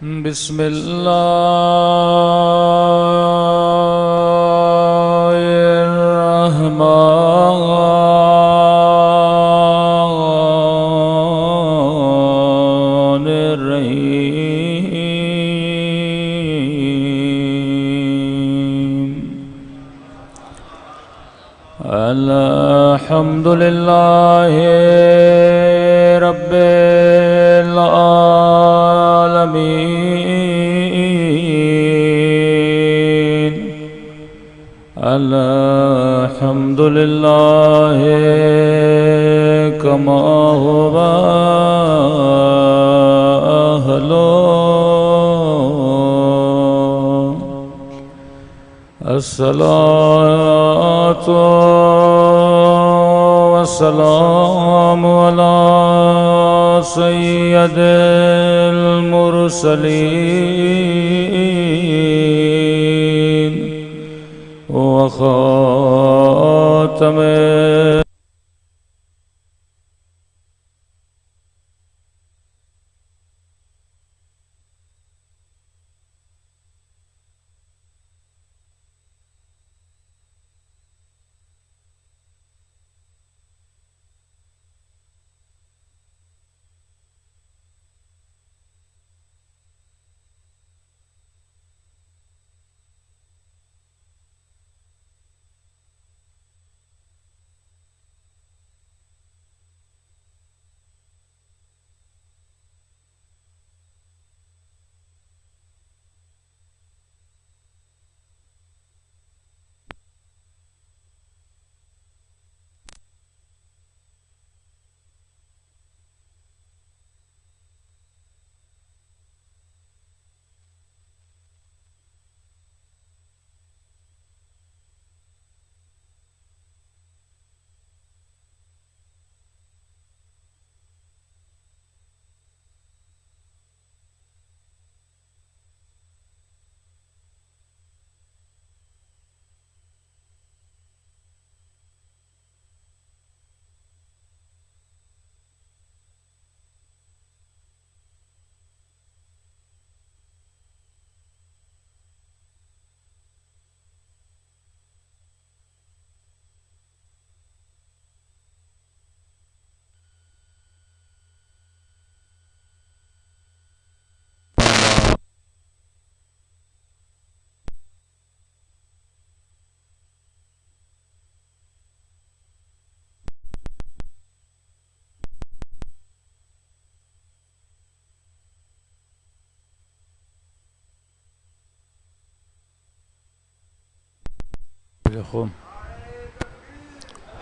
بسم الله الرحمن الرحيم الحمد لله رب العالمين الحمد لله كما هو أهله الصلاة والسلام على سيد المرسلين وخاتم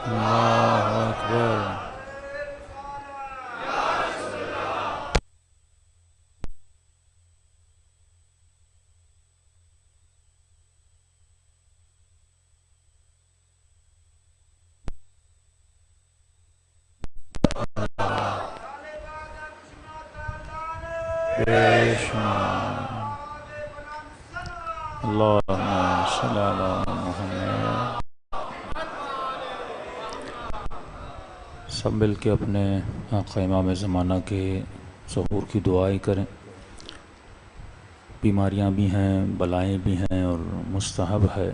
الله أكبر اللهم صل على محمد. سب مل کے اپنے آقا امام زمانہ کے ظہور کی دعائیں کریں. بیماریاں بھی ہیں، بلائیں بھی ہیں، اور مستحب ہے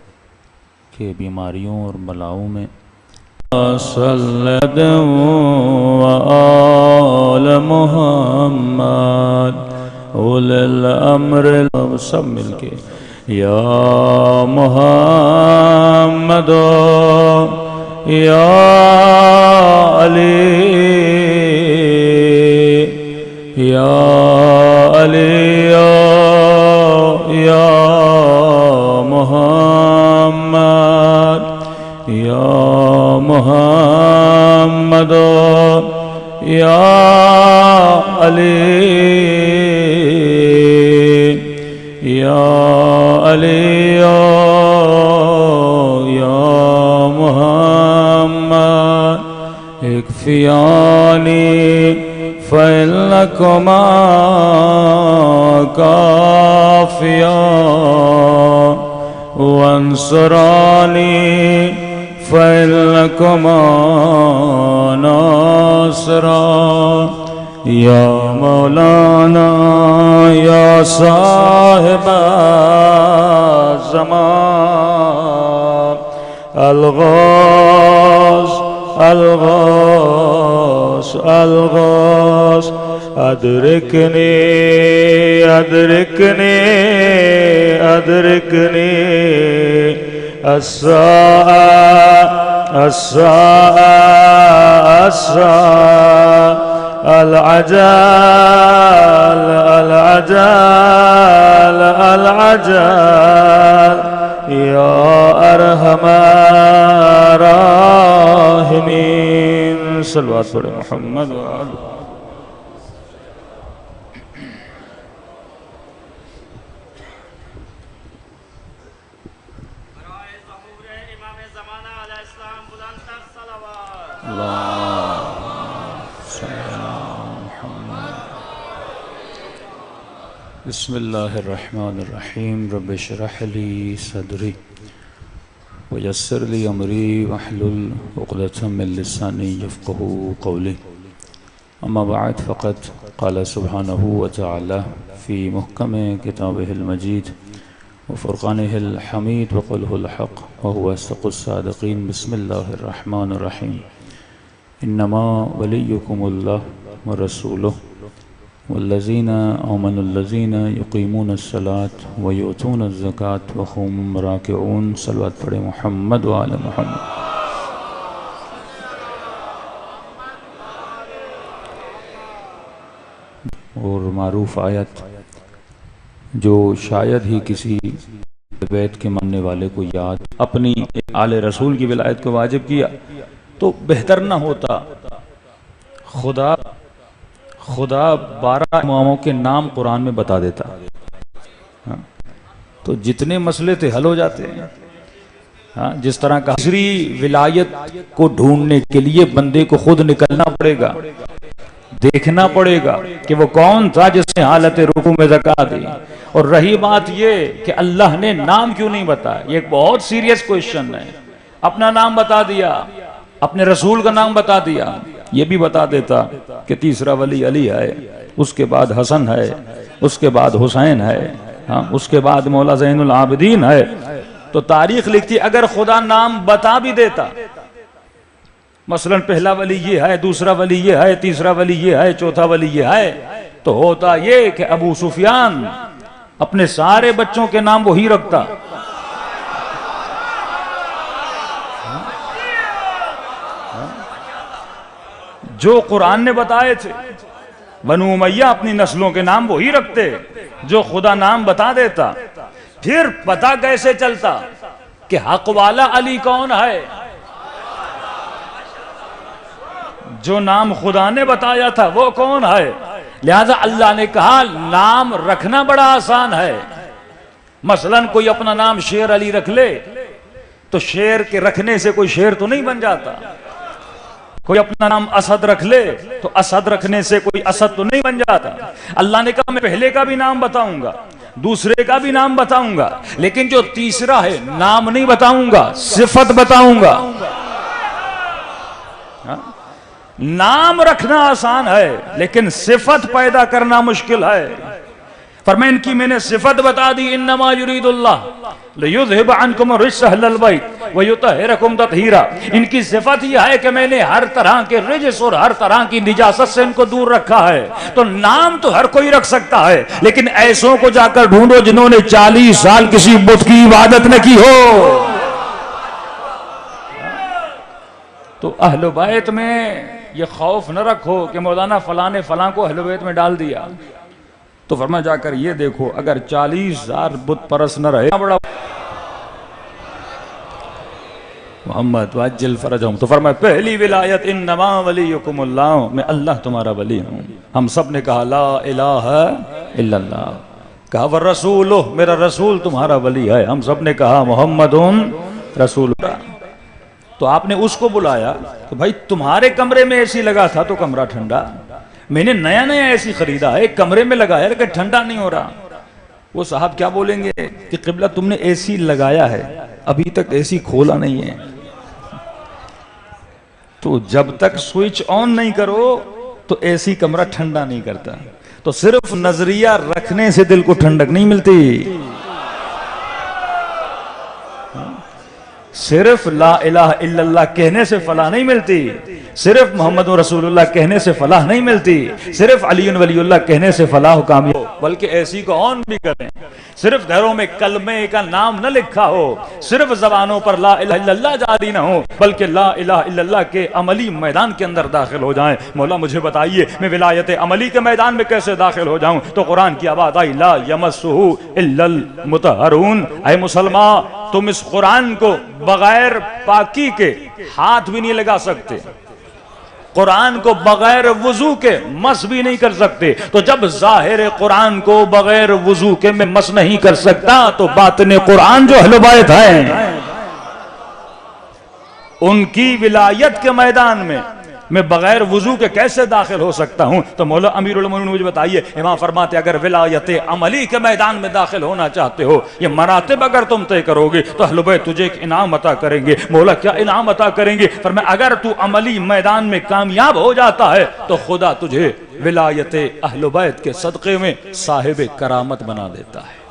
کہ بیماریوں اور بلاؤں میں صلی وآل محمد اولی الامر. سب مل کے یا محمد یا علی یا علی یا محمد یا محمد یا علی یا علی یا محمد اکفیانی فإنکما کافیان وانصرانی فإنکما ناصران یا مولانا یا صاحب زمان الغوث الغوث الغوث ادرکنی ادرکنی ادرکنی الساعة الساعة الساعة العجال العجال العجال يا أرحم الراحمين صلوات پر محمد وآلہ. بسم اللہ الرحمن الرحیم رب اشرح لی صدری ویسر لی امری واحلل عقدۃ من لسانی یفقهوا قولی. اما بعد فقد قال سبحانہ وتعالی فی محکم کتابہ المجید وفرقانہ الحمید وقوله الحق وهو اصدق الصادقین. بسم اللہ الرحمن الرحیم. انما ولیکم اللہ ورسولہ والذین آمنوا الذین یقیمون الصلاة ویؤتون الزکاة وهم راکعون. صلوات پڑھے محمد وآل محمد. اور معروف آیت جو شاید ہی کسی بیت کے ماننے والے کو یاد اپنی آل رسول کی ولایت کو واجب کیا تو بہتر نہ ہوتا. خدا 12 اماموں کے نام قرآن میں بتا دیتا تو جتنے مسئلے تھے حل ہو جاتے ہیں. جس طرح کا دوسری ولایت کو ڈھونڈنے کے لیے بندے کو خود نکلنا پڑے گا, دیکھنا پڑے گا کہ وہ کون تھا جس نے حالت رکوع میں زکوٰۃ دی. اور رہی بات یہ کہ اللہ نے نام کیوں نہیں بتایا, یہ ایک بہت سیریس کوئسچن ہے. اپنا نام بتا دیا, اپنے رسول کا نام بتا دیا, یہ بھی بتا دیتا کہ تیسرا ولی علی ہے, اس کے بعد حسن ہے, اس کے بعد حسین ہے, اس کے بعد مولا زین العابدین ہے. تو تاریخ لکھتی اگر خدا نام بتا بھی دیتا, مثلا پہلا ولی یہ ہے, دوسرا ولی یہ ہے, تیسرا ولی یہ ہے, چوتھا ولی یہ ہے, تو ہوتا یہ کہ ابو سفیان اپنے سارے بچوں کے نام وہی رکھتا. جو قرآن نے بتائے تھے بنو امیہ اپنی نسلوں کے نام وہی رکھتے جو خدا نام بتا دیتا. پھر پتہ کیسے چلتا کہ حق والا علی کون ہے؟ جو نام خدا نے بتایا تھا وہ کون ہے؟ لہذا اللہ نے کہا نام رکھنا بڑا آسان ہے. مثلا کوئی اپنا نام شیر علی رکھ لے تو شیر کے رکھنے سے کوئی شیر تو نہیں بن جاتا. کوئی اپنا نام اسد رکھ لے تو اسد رکھنے سے کوئی اسد تو نہیں بن جاتا. اللہ نے کہا میں پہلے کا بھی نام بتاؤں گا, دوسرے کا بھی نام بتاؤں گا, لیکن جو تیسرا ہے نام نہیں بتاؤں گا, صفت بتاؤں گا. نام رکھنا آسان ہے لیکن صفت پیدا کرنا مشکل ہے. فرمائیں ان کی میں نے صفت بتا دی, انما یرید اللہ لیذھب عنکم الرجس اہل البیت ویطہرکم تطہیرا. ان کی صفت یہ ہے کہ میں نے ہر طرح کے رجس اور ہر طرح کی نجاست سے ان کو دور رکھا ہے. تو نام تو ہر کوئی رکھ سکتا ہے لیکن ایسوں کو جا کر ڈھونڈو جنہوں نے 40 سال کسی بت کی عبادت نہ کی ہو. تو اہل بیت میں یہ خوف نہ رکھو کہ مولانا فلاں نے فلاں کو اہل بیت میں ڈال دیا. تو فرمایا جا کر یہ دیکھو اگر 40,000 بت پرست نہ رہے بڑا محمد واجل فرجہم. تو فرمایا پہلی ولایت انما ولیکم اللہ, میں اللہ تمہارا ولی ہوں. ہم سب نے کہا لا الہ الا اللہ. کہا والرسول, میرا رسول تمہارا ولی ہے. ہم سب نے کہا محمد رسول اللہ. تو آپ نے اس کو بلایا کہ بھائی تمہارے کمرے میں اے سی لگا تھا تو کمرہ ٹھنڈا, میں نے نیا نیا اے سی خریدا ہے, ایک کمرے میں لگایا لیکن ٹھنڈا نہیں ہو رہا. وہ صاحب کیا بولیں گے کہ قبلہ تم نے اے سی لگایا ہے ابھی تک اے سی کھولا نہیں ہے. تو جب تک سوئچ آن نہیں کرو تو ایسی کمرہ ٹھنڈا نہیں کرتا. تو صرف نظریہ رکھنے سے دل کو ٹھنڈک نہیں ملتی. صرف لا الہ الا اللہ کہنے سے فلاح نہیں ملتی. صرف محمد رسول اللہ کہنے سے فلاح نہیں ملتی. صرف علی ولی اللہ کہنے سے فلاح و کامیاب ہو، بلکہ ایسی کو آن بھی کریں. صرف گھروں میں کلمے کا نام نہ لکھا ہو، صرف زبانوں پر لا الہ الا اللہ جاری نہ ہو، بلکہ لا الہ الا اللہ کے عملی میدان کے اندر داخل ہو جائیں. مولا مجھے بتائیے میں ولایت عملی کے میدان میں کیسے داخل ہو جاؤں؟ تو قرآن کی آواز آئی لا یمسہ الا المطہرون. اے مسلمان، تم اس قرآن کو بغیر پاکی کے ہاتھ بھی نہیں لگا سکتے، قرآن کو بغیر وضو کے مس بھی نہیں کر سکتے. تو جب ظاہر قرآن کو بغیر وضو کے میں مس نہیں کر سکتا، تو باطن قرآن جو اہل بیت ہیں ان کی ولایت کے میدان میں بغیر وضو کے کیسے داخل ہو سکتا ہوں؟ تو مولا امیر المومنین مجھے بتائیے. امام فرماتے اگر ولایت عملی کے میدان میں داخل ہونا چاہتے ہو، یہ مراتب اگر تم طے کرو گے تو اہل بیت تجھے ایک انعام عطا کریں گے. مولا کیا انعام عطا کریں گے؟ فرمایا اگر تو عملی میدان میں کامیاب ہو جاتا ہے تو خدا تجھے ولایت اہل بیت کے صدقے میں صاحب کرامت بنا دیتا ہے.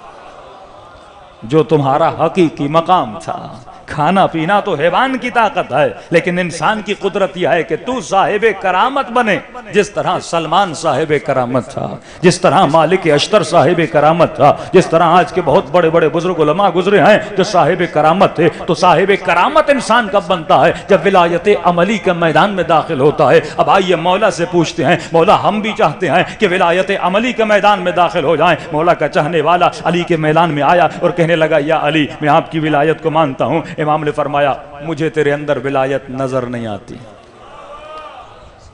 جو تمہارا حقیقی مقام تھا، کھانا پینا تو حیوان کی طاقت ہے، لیکن انسان کی قدرت یہ ہے کہ تو صاحب کرامت بنے. جس طرح سلمان صاحب کرامت تھا، جس طرح مالک اشتر صاحب کرامت تھا، جس طرح آج کے بہت بڑے بڑے بزرگ علماء گزرے ہیں جو صاحب کرامت تھے. تو صاحب کرامت انسان کب بنتا ہے؟ جب ولایت عملی کے میدان میں داخل ہوتا ہے. اب آئیے مولا سے پوچھتے ہیں، مولا ہم بھی چاہتے ہیں کہ ولایت عملی کے میدان میں داخل ہو جائیں. مولا کا چاہنے والا علی کے میدان میں آیا اور کہنے لگا یا علی میں آپ کی ولایت کو مانتا ہوں. امام نے فرمایا مجھے تیرے اندر ولایت نظر نہیں آتی.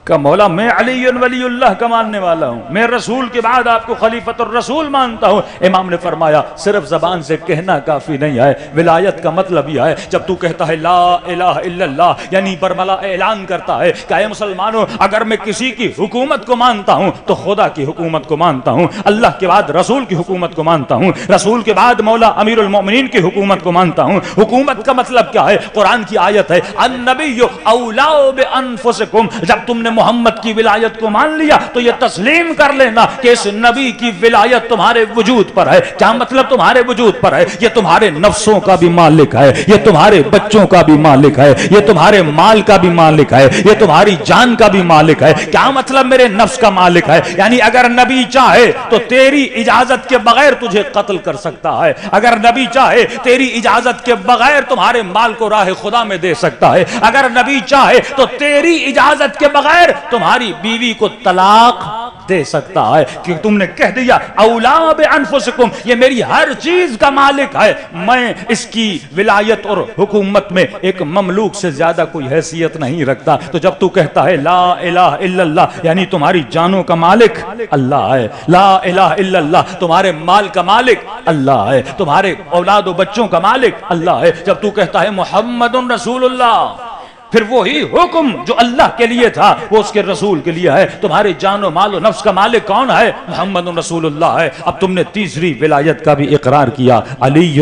کہ مولا میں علی ولی اللہ کا ماننے والا ہوں، میں رسول کے بعد آپ کو خلیفۃ الرسول مانتا ہوں. امام نے فرمایا صرف زبان سے کہنا کافی نہیں ہے، ولایت کا مطلب یہ ہے جب تو کہتا ہے لا الہ الا اللہ، یعنی برملا اعلان کرتا ہے کہ اے مسلمانوں اگر میں کسی کی حکومت کو مانتا ہوں تو خدا کی حکومت کو مانتا ہوں، اللہ کے بعد رسول کی حکومت کو مانتا ہوں، رسول کے بعد مولا امیر المومنین کی حکومت کو مانتا ہوں. حکومت کا مطلب کیا ہے؟ قرآن کی آیت ہے النبی اولا بانفسکم. جب تم نے محمد کی ولایت کو مان لیا تو یہ تسلیم کر لینا کہ اس نبی کی ولایت تمہارے وجود پر ہے. کیا مطلب تمہارے وجود پر ہے؟ یہ تمہارے نفسوں کا بھی مالک ہے، یہ تمہارے بچوں کا بھی مالک ہے، یہ تمہارے مال کا بھی مالک ہے، یہ تمہاری جان کا بھی مالک ہے. کیا مطلب میرے نفس کا مالک ہے؟ یعنی اگر نبی چاہے تو تیری اجازت کے بغیر تجھے قتل کر سکتا ہے، اگر نبی چاہے تیری اجازت کے بغیر تمہارے مال کو راہ خدا میں دے سکتا ہے، اگر نبی چاہے تو تیری اجازت کے بغیر تمہاری بیوی کو طلاق دے سکتا ہے. کہ تم نے کہہ دیا اولا بانفسکم، یہ میری ہر چیز کا مالک ہے، میں اس کی ولایت اور حکومت میں ایک مملوک سے زیادہ کوئی حیثیت نہیں رکھتا. تو جب تو کہتا ہے لا الہ الا اللہ، یعنی تمہاری جانوں کا مالک اللہ ہے، لا الہ الا اللہ تمہارے مال کا مالک اللہ ہے، تمہارے اولاد و بچوں کا مالک اللہ ہے. جب تو کہتا ہے محمد رسول اللہ، پھر وہی حکم جو اللہ کے لیے تھا وہ اس کے رسول کے لیے ہے. تمہارے جان و مال و نفس کا مالک کون ہے؟ محمد رسول اللہ ہے. اب تم نے تیسری ولایت کا بھی اقرار کیا، علی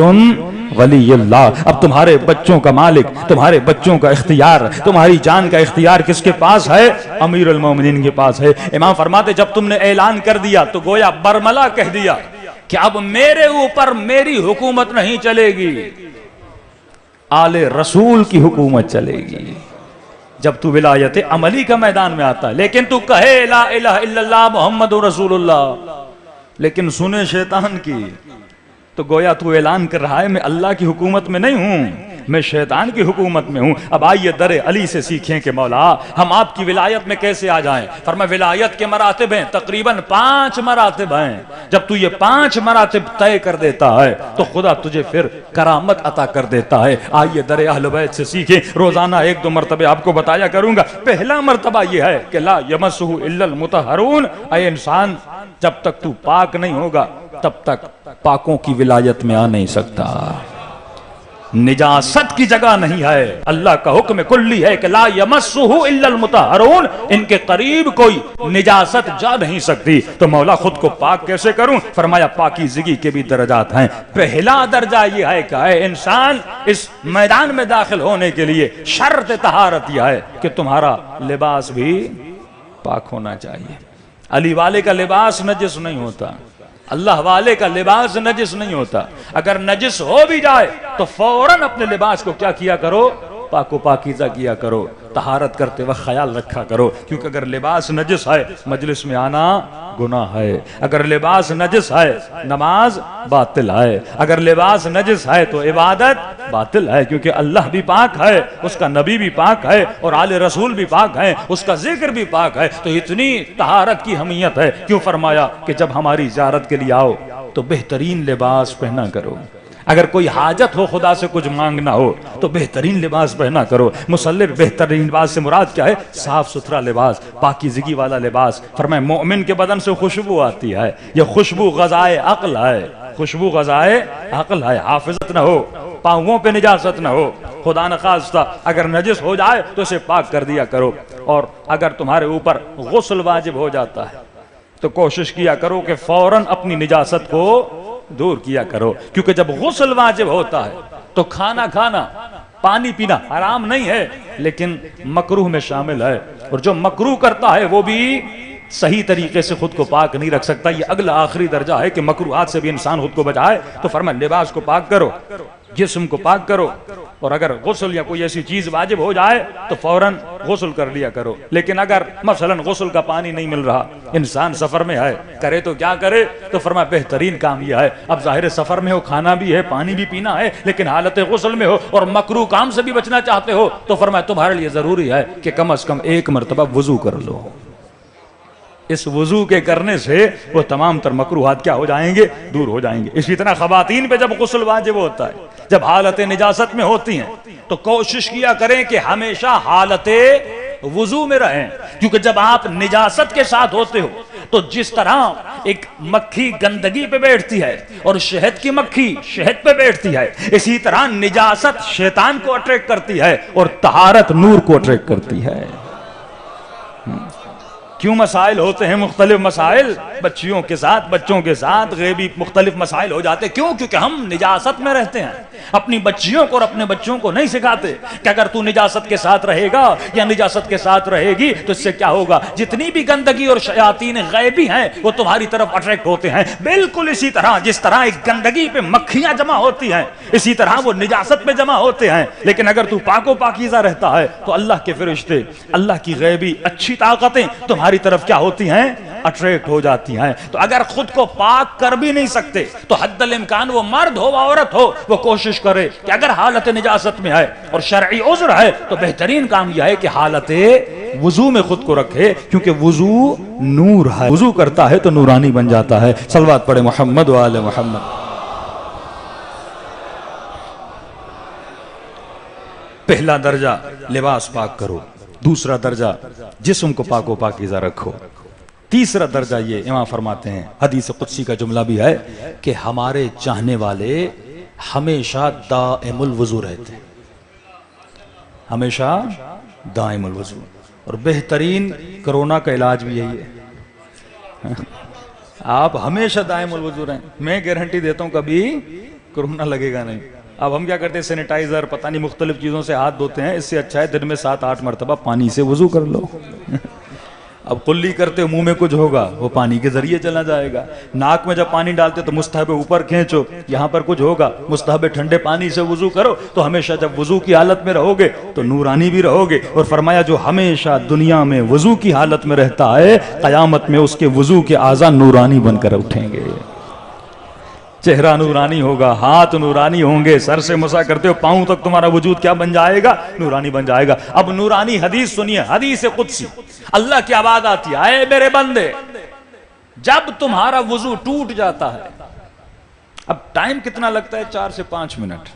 ولی اللہ. اب تمہارے بچوں کا مالک، تمہارے بچوں کا اختیار، تمہاری جان کا اختیار کس کے پاس ہے؟ امیر المومنین کے پاس ہے. امام فرماتے جب تم نے اعلان کر دیا تو گویا برملا کہہ دیا کہ اب میرے اوپر میری حکومت نہیں چلے گی، آل رسول کی حکومت چلے گی. جب تو ولایت عملی کا میدان میں آتا ہے، لیکن تو کہے لا الہ الا اللہ محمد رسول اللہ، لیکن سنے شیطان کی، تو گویا تو اعلان کر رہا ہے میں اللہ کی حکومت میں نہیں ہوں، میں شیطان کی حکومت میں ہوں. اب آئیے در علی سے سیکھیں کہ مولا ہم آپ کی ولایت میں کیسے آ جائیں. فرمایا ولایت کے مراتب ہیں، تقریباً 5 مراتب ہیں. جب تو یہ 5 مراتب طے کر دیتا ہے تو خدا تجھے پھر کرامت عطا کر دیتا ہے. آئیے در اہل بیت سے سیکھیں. روزانہ 1-2 مرتبہ آپ کو بتایا کروں گا. پہلا مرتبہ یہ ہے کہ لا یمسہ الا المطہرون. اے انسان جب تک تو پاک نہیں ہوگا تب تک پاکوں کی ولایت میں آ نہیں سکتا. نجاست کی جگہ نہیں ہے. اللہ کا حکم کلی ہے کہ لا یمسہ الا المطہرون، ان کے قریب کوئی نجاست جا نہیں سکتی. تو مولا خود کو پاک کیسے کروں؟ فرمایا پاکیزگی کے بھی درجات ہیں. پہلا درجہ یہ ہے کہ اے انسان اس میدان میں داخل ہونے کے لیے شرط طہارت یہ ہے کہ تمہارا لباس بھی پاک ہونا چاہیے. علی والے کا لباس نجس نہیں ہوتا, اللہ والے کا لباس نجس نہیں ہوتا. اگر نجس ہو بھی جائے تو فوراً اپنے لباس کو کیا کیا کرو, پاک و پاکیزہ کیا کرو, طہارت کرتے وقت خیال رکھا کرو, کیونکہ اگر لباس نجس ہے مجلس میں آنا گناہ ہے, اگر لباس نجس ہے نماز باطل ہے, اگر لباس نجس ہے تو عبادت باطل ہے, کیونکہ اللہ بھی پاک ہے, اس کا نبی بھی پاک ہے, اور آل رسول بھی پاک ہے, اس کا ذکر بھی پاک ہے. تو اتنی طہارت کی اہمیت ہے, کیوں فرمایا کہ جب ہماری زیارت کے لیے آؤ تو بہترین لباس پہنا کرو. اگر کوئی حاجت ہو, خدا سے کچھ مانگنا ہو, تو بہترین لباس پہنا کرو. مصلی بہترین لباس سے مراد کیا ہے؟ صاف ستھرا لباس, پاکیزگی والا لباس. فرمائے مومن کے بدن سے خوشبو آتی ہے, یہ خوشبو غذائے عقل ہے, خوشبو غذائے عقل ہے. حافظت نہ ہو, پاؤں پہ نجاست نہ ہو, خدا نخواستہ اگر نجس ہو جائے تو اسے پاک کر دیا کرو. اور اگر تمہارے اوپر غسل واجب ہو جاتا ہے تو کوشش کیا کرو کہ فوراً اپنی نجاست کو دور کیا کرو, کیونکہ جب غسل واجب ہوتا ہے تو کھانا کھانا, پانی پینا حرام نہیں ہے لیکن مکروہ میں شامل ہے, اور جو مکروہ کرتا ہے وہ بھی صحیح طریقے سے خود کو پاک نہیں رکھ سکتا. یہ اگلا آخری درجہ ہے کہ مکروہات سے بھی انسان خود کو بچائے. تو فرمایا لباس کو پاک کرو, جسم کو پاک کرو, اور اگر غسل یا کوئی ایسی چیز واجب ہو جائے تو فوراً غسل کر لیا کرو. لیکن اگر مثلا غسل کا پانی نہیں مل رہا, انسان سفر میں ہے, کرے تو کیا کرے؟ تو فرمایا بہترین کام یہ ہے, اب ظاہر سفر میں ہو, کھانا بھی ہے, پانی بھی پینا ہے, لیکن حالت غسل میں ہو اور مکروہ کام سے بھی بچنا چاہتے ہو, تو فرمایا تمہارے لیے ضروری ہے کہ کم از کم ایک مرتبہ وضو کر لو. اس وضو کے کرنے سے وہ تمام تر مکروہات کیا ہو جائیں گے؟ دور ہو جائیں گے. اسی طرح خواتین پہ جب غسل واجب ہوتا ہے, جب حالت نجاست میں ہوتی ہیں, تو کوشش کیا کریں کہ ہمیشہ حالت وضو میں رہیں, کیونکہ جب آپ نجاست کے ساتھ ہوتے ہو تو جس طرح ایک مکھی گندگی پہ بیٹھتی ہے اور شہد کی مکھی شہد پہ بیٹھتی ہے, اسی طرح نجاست شیطان کو اٹریکٹ کرتی ہے اور طہارت نور کو اٹریکٹ کرتی ہے. کیوں مسائل ہوتے ہیں مختلف مسائل, بچیوں کے ساتھ, بچوں کے ساتھ غیبی مختلف مسائل ہو جاتے. کیوں؟ کیونکہ ہم نجاست میں رہتے ہیں. اپنی بچیوں کو اور اپنے بچوں کو نہیں سکھاتے کہ اگر تو نجاست کے ساتھ رہے گا یا نجاست کے ساتھ رہے گی تو اس سے کیا ہوگا, جتنی بھی گندگی اور شیاطین غیبی ہیں وہ تمہاری طرف اٹریکٹ ہوتے ہیں. بالکل اسی طرح جس طرح ایک گندگی پہ مکھیاں جمع ہوتی ہیں, اسی طرح وہ نجاست پہ جمع ہوتے ہیں. لیکن اگر تو پاک و پاکیزہ رہتا ہے تو اللہ کے فرشتے, اللہ کی غیبی اچھی طاقتیں تمہاری طرف کیا ہوتی ہیں؟ اٹریکٹ ہو جاتی ہیں. تو اگر خود کو پاک کر بھی نہیں سکتے تو حد الامکان وہ مرد ہو عورت ہو, وہ کوشش کرے کہ اگر حالت نجاست میں ہے اور شرعی عذر ہے تو بہترین کام یہ ہے کہ حالت وضو میں خود کو رکھے, کیونکہ وضو نور ہے, وضو کرتا ہے تو نورانی بن جاتا ہے. صلوات پڑھے محمد و آل محمد. پہلا درجہ لباس پاک کرو, دوسرا درجہ جسم کو پاک و پاکیزہ رکھو, تیسرا درجہ یہ امام فرماتے ہیں, حدیث قدسی کا جملہ بھی ہے کہ ہمارے چاہنے والے ہمیشہ دائم الوضو رہتے ہیں, ہمیشہ دائم الوضو. اور بہترین کرونا کا علاج بھی یہی ہے, آپ ہمیشہ دائم الوضو رہیں. میں گارنٹی دیتا ہوں کبھی کرونا لگے گا نہیں. اب ہم کیا کرتے ہیں, سینیٹائزر پتہ نہیں مختلف چیزوں سے ہاتھ دھوتے ہیں, اس سے اچھا ہے دن میں 7-8 مرتبہ پانی سے وضو کر لو. اب قلی کرتے منہ میں کچھ ہوگا وہ پانی کے ذریعے چلا جائے گا, ناک میں جب پانی ڈالتے تو مستحب اوپر کھینچو, یہاں پر کچھ ہوگا, مستحب ٹھنڈے پانی سے وضو کرو. تو ہمیشہ جب وضو کی حالت میں رہو گے تو نورانی بھی رہو گے. اور فرمایا جو ہمیشہ دنیا میں وضو کی حالت میں رہتا ہے, قیامت میں اس کے وضو کے اعضاء نورانی بن کر اٹھیں گے. چہرہ نورانی ہوگا, ہاتھ نورانی ہوں گے, سر سے مسا کرتے ہو پاؤں تک تمہارا وجود کیا بن جائے گا؟ نورانی بن جائے گا. اب نورانی حدیث سنیے, حدیث قدسی, اللہ کی آواز آتی ہے, اے میرے بندے, جب تمہارا وضو ٹوٹ جاتا ہے, اب ٹائم کتنا لگتا ہے؟ 4 سے 5 منٹ.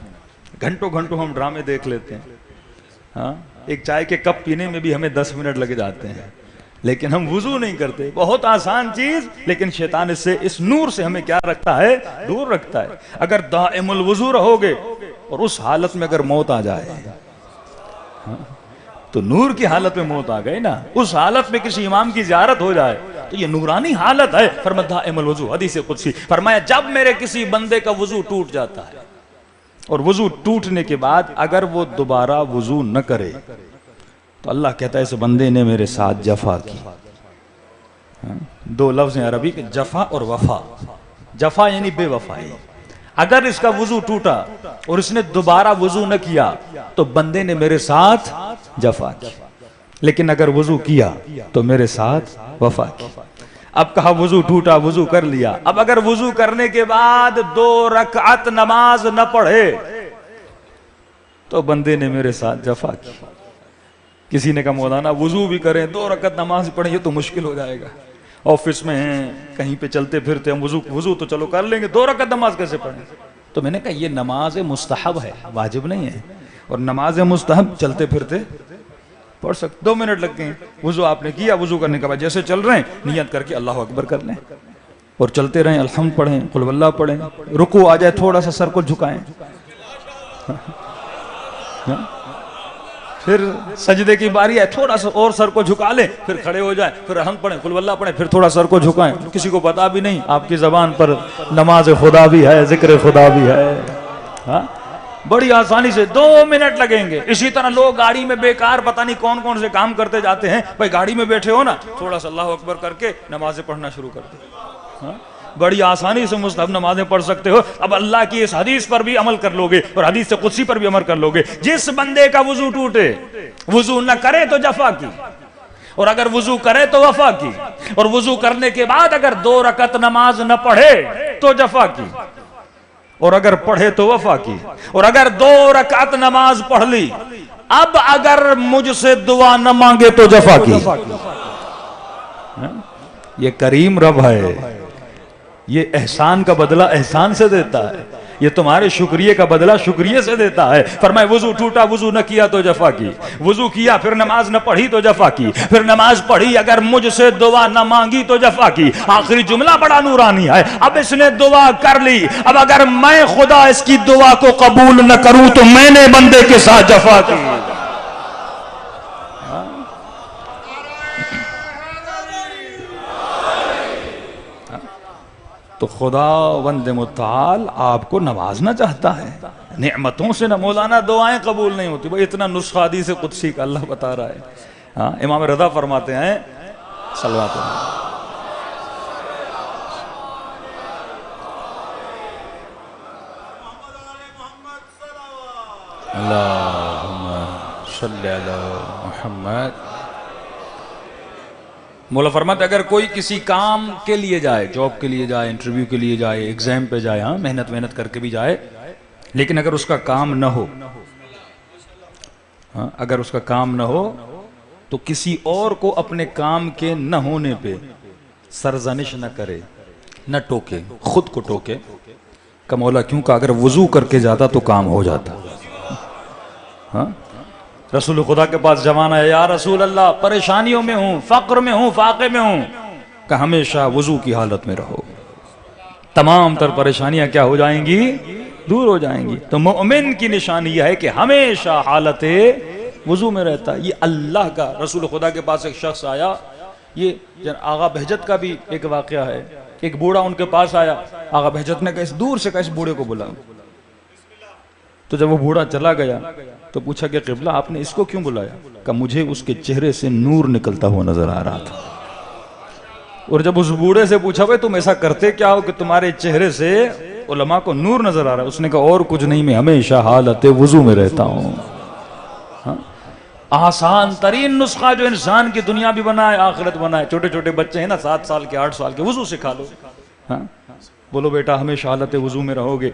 گھنٹوں گھنٹوں ہم ڈرامے دیکھ لیتے ہیں, ہاں, ایک چائے کے کپ پینے میں بھی ہمیں 10 منٹ لگ جاتے ہیں, لیکن ہم وضو نہیں کرتے. بہت آسان چیز, لیکن شیطان اس نور سے ہمیں کیا رکھتا ہے؟ دور رکھتا ہے. اگر دائم الوضو رہو گے اور اس حالت میں اگر موت آ جائے, تو نور کی حالت میں موت آ گئی نا, اس حالت میں کسی امام کی زیارت ہو جائے تو یہ نورانی حالت ہے. فرمایا دائم الوضو, حدیث قدسی. فرمایا جب میرے کسی بندے کا وضو ٹوٹ جاتا ہے اور وضو ٹوٹنے کے بعد اگر وہ دوبارہ وضو نہ کرے تو اللہ کہتا ہے اس بندے نے میرے ساتھ جفا کی, دو لفظ ہیں عربی کے، جفا اور وفا. جفا یعنی بے وفائی. اگر اس کا وضو ٹوٹا اور اس نے دوبارہ وضو نہ کیا تو بندے نے میرے ساتھ جفا کی، لیکن اگر وضو کیا تو میرے ساتھ وفا کی. اب کہا وضو ٹوٹا، وضو کر لیا، اب اگر وضو کرنے کے بعد 2 رکعت نماز نہ پڑھے تو بندے نے میرے ساتھ جفا کی. کسی نے کہا مولانا وضو بھی کریں 2 رکعت نماز پڑھیں، یہ تو مشکل ہو جائے گا. آفس میں ہیں، کہیں پہ چلتے پھرتے ہم وضو تو چلو کر لیں گے، 2 رکعت نماز کیسے پڑھیں؟ تو میں نے کہا یہ نماز مستحب ہے، واجب نہیں ہے. اور نماز مستحب چلتے پھرتے پڑھ سکتے. 2 منٹ لگ گئے، وضو آپ نے کیا، وضو کرنے کے بعد جیسے چل رہے ہیں نیت کر کے اللہ اکبر کر لیں اور چلتے رہیں، الحمد پڑھیں، قل واللہ پڑھیں. رکوع آ جائے تھوڑا سا سر کو جھکائیں، پھر سجدے کی باری ہے تھوڑا سا اور سر کو جھکا لیں، پھر کھڑے ہو جائیں، پھر الحمد پڑھیں، قل واللہ پڑھیں، پھر تھوڑا سر کو جھکائیں. کسی کو پتا بھی نہیں آپ کی زبان پر نماز خدا بھی ہے، ذکر خدا بھی ہے. ہاں بڑی آسانی سے 2 منٹ لگیں گے. اسی طرح لوگ گاڑی میں بیکار پتہ نہیں کون کون سے کام کرتے جاتے ہیں. بھائی گاڑی میں بیٹھے ہو نا، تھوڑا سا اللہ اکبر کر کے نمازیں پڑھنا شروع کر دیں. بڑی آسانی سے مستحب نمازیں پڑھ سکتے ہو. اب اللہ کی اس حدیث پر بھی عمل کر لو گے اور حدیث قدسی پر بھی عمل کر لو گے. جس بندے کا وضو ٹوٹے، وضو نہ کرے تو جفا کی، اور اگر وضو کرے تو وفا کی، اور وضو کرنے کے بعد اگر 2 رکعت نماز نہ پڑھے تو جفا کی، اور اگر پڑھے تو وفا کی، اور اگر 2 رکعت نماز پڑھ لی اب اگر مجھ سے دعا نہ مانگے تو جفا کی. یہ کریم رب ہے، یہ احسان کا بدلہ احسان سے دیتا ہے، یہ تمہارے شکریہ کا بدلہ شکریہ سے دیتا ہے. فرمائے وضو ٹوٹا، وضو نہ کیا تو جفا کی، وضو کیا پھر نماز نہ پڑھی تو جفا کی، پھر نماز پڑھی اگر مجھ سے دعا نہ مانگی تو جفا کی. آخری جملہ بڑا نورانی ہے. اب اس نے دعا کر لی، اب اگر میں خدا اس کی دعا کو قبول نہ کروں تو میں نے بندے کے ساتھ جفا کی. تو خداوند متعال آپ کو نوازنا چاہتا ہے نعمتوں سے. نہ مولانا دعائیں قبول نہیں ہوتی، بھئی اتنا نسخہ حدیث قدسی کا اللہ بتا رہا ہے. امام رضا فرماتے ہیں صلوات اللہم صلی علی محمد. مولا فرماتے اگر کوئی کسی کام کے لیے جائے، جاب کے لیے جائے، انٹرویو کے لیے جائے، ایگزام پہ جائے، ہاں محنت کر کے بھی جائے، لیکن اگر اس کا کام نہ ہو، اگر اس کا کام نہ ہو تو کسی اور کو اپنے کام کے نہ ہونے پہ سرزنش نہ کرے، نہ ٹوکے، خود کو ٹوکے کہ مولا کیوں کہ اگر وضو کر کے جاتا تو کام ہو جاتا. ہاں رسول خدا کے پاس جوان آیا، یا رسول اللہ پریشانیوں میں ہوں، فقر میں ہوں، فاقے میں ہوں، کہ ہمیشہ وضو کی حالت میں رہو، تمام تر پریشانیاں کیا ہو جائیں گی؟ دور ہو جائیں گی. تو مومن کی نشانی یہ ہے کہ ہمیشہ حالت وضو میں رہتا ہے. یہ اللہ کا رسول خدا کے پاس ایک شخص آیا، یہ آغا بہجت کا بھی ایک واقعہ ہے. ایک بوڑھا ان کے پاس آیا، آغا بہجت نے کہا دور سے اس بوڑھے کو بلاؤ. تو جب وہ بوڑھا چلا گیا تو پوچھا کہ قبلہ آپ نے اس کو کیوں بلایا؟ کہ مجھے اس کے چہرے سے نور نکلتا ہوا نظر آ رہا تھا. اور جب اس بوڑھے سے پوچھا بھائی تم ایسا کرتے کیا ہو کہ تمہارے چہرے سے علماء کو نور نظر آ رہا ہے؟ اس نے کہا اور کچھ نہیں، میں ہمیشہ حالت وضو میں رہتا ہوں. آسان ترین نسخہ جو انسان کی دنیا بھی بنائے آخرت بنائے. چھوٹے چھوٹے بچے ہیں نا 7 سال کے 8 سال کے، وضو سکھا لو. بولو بیٹا ہمیشہ حالت وضو میں رہو گے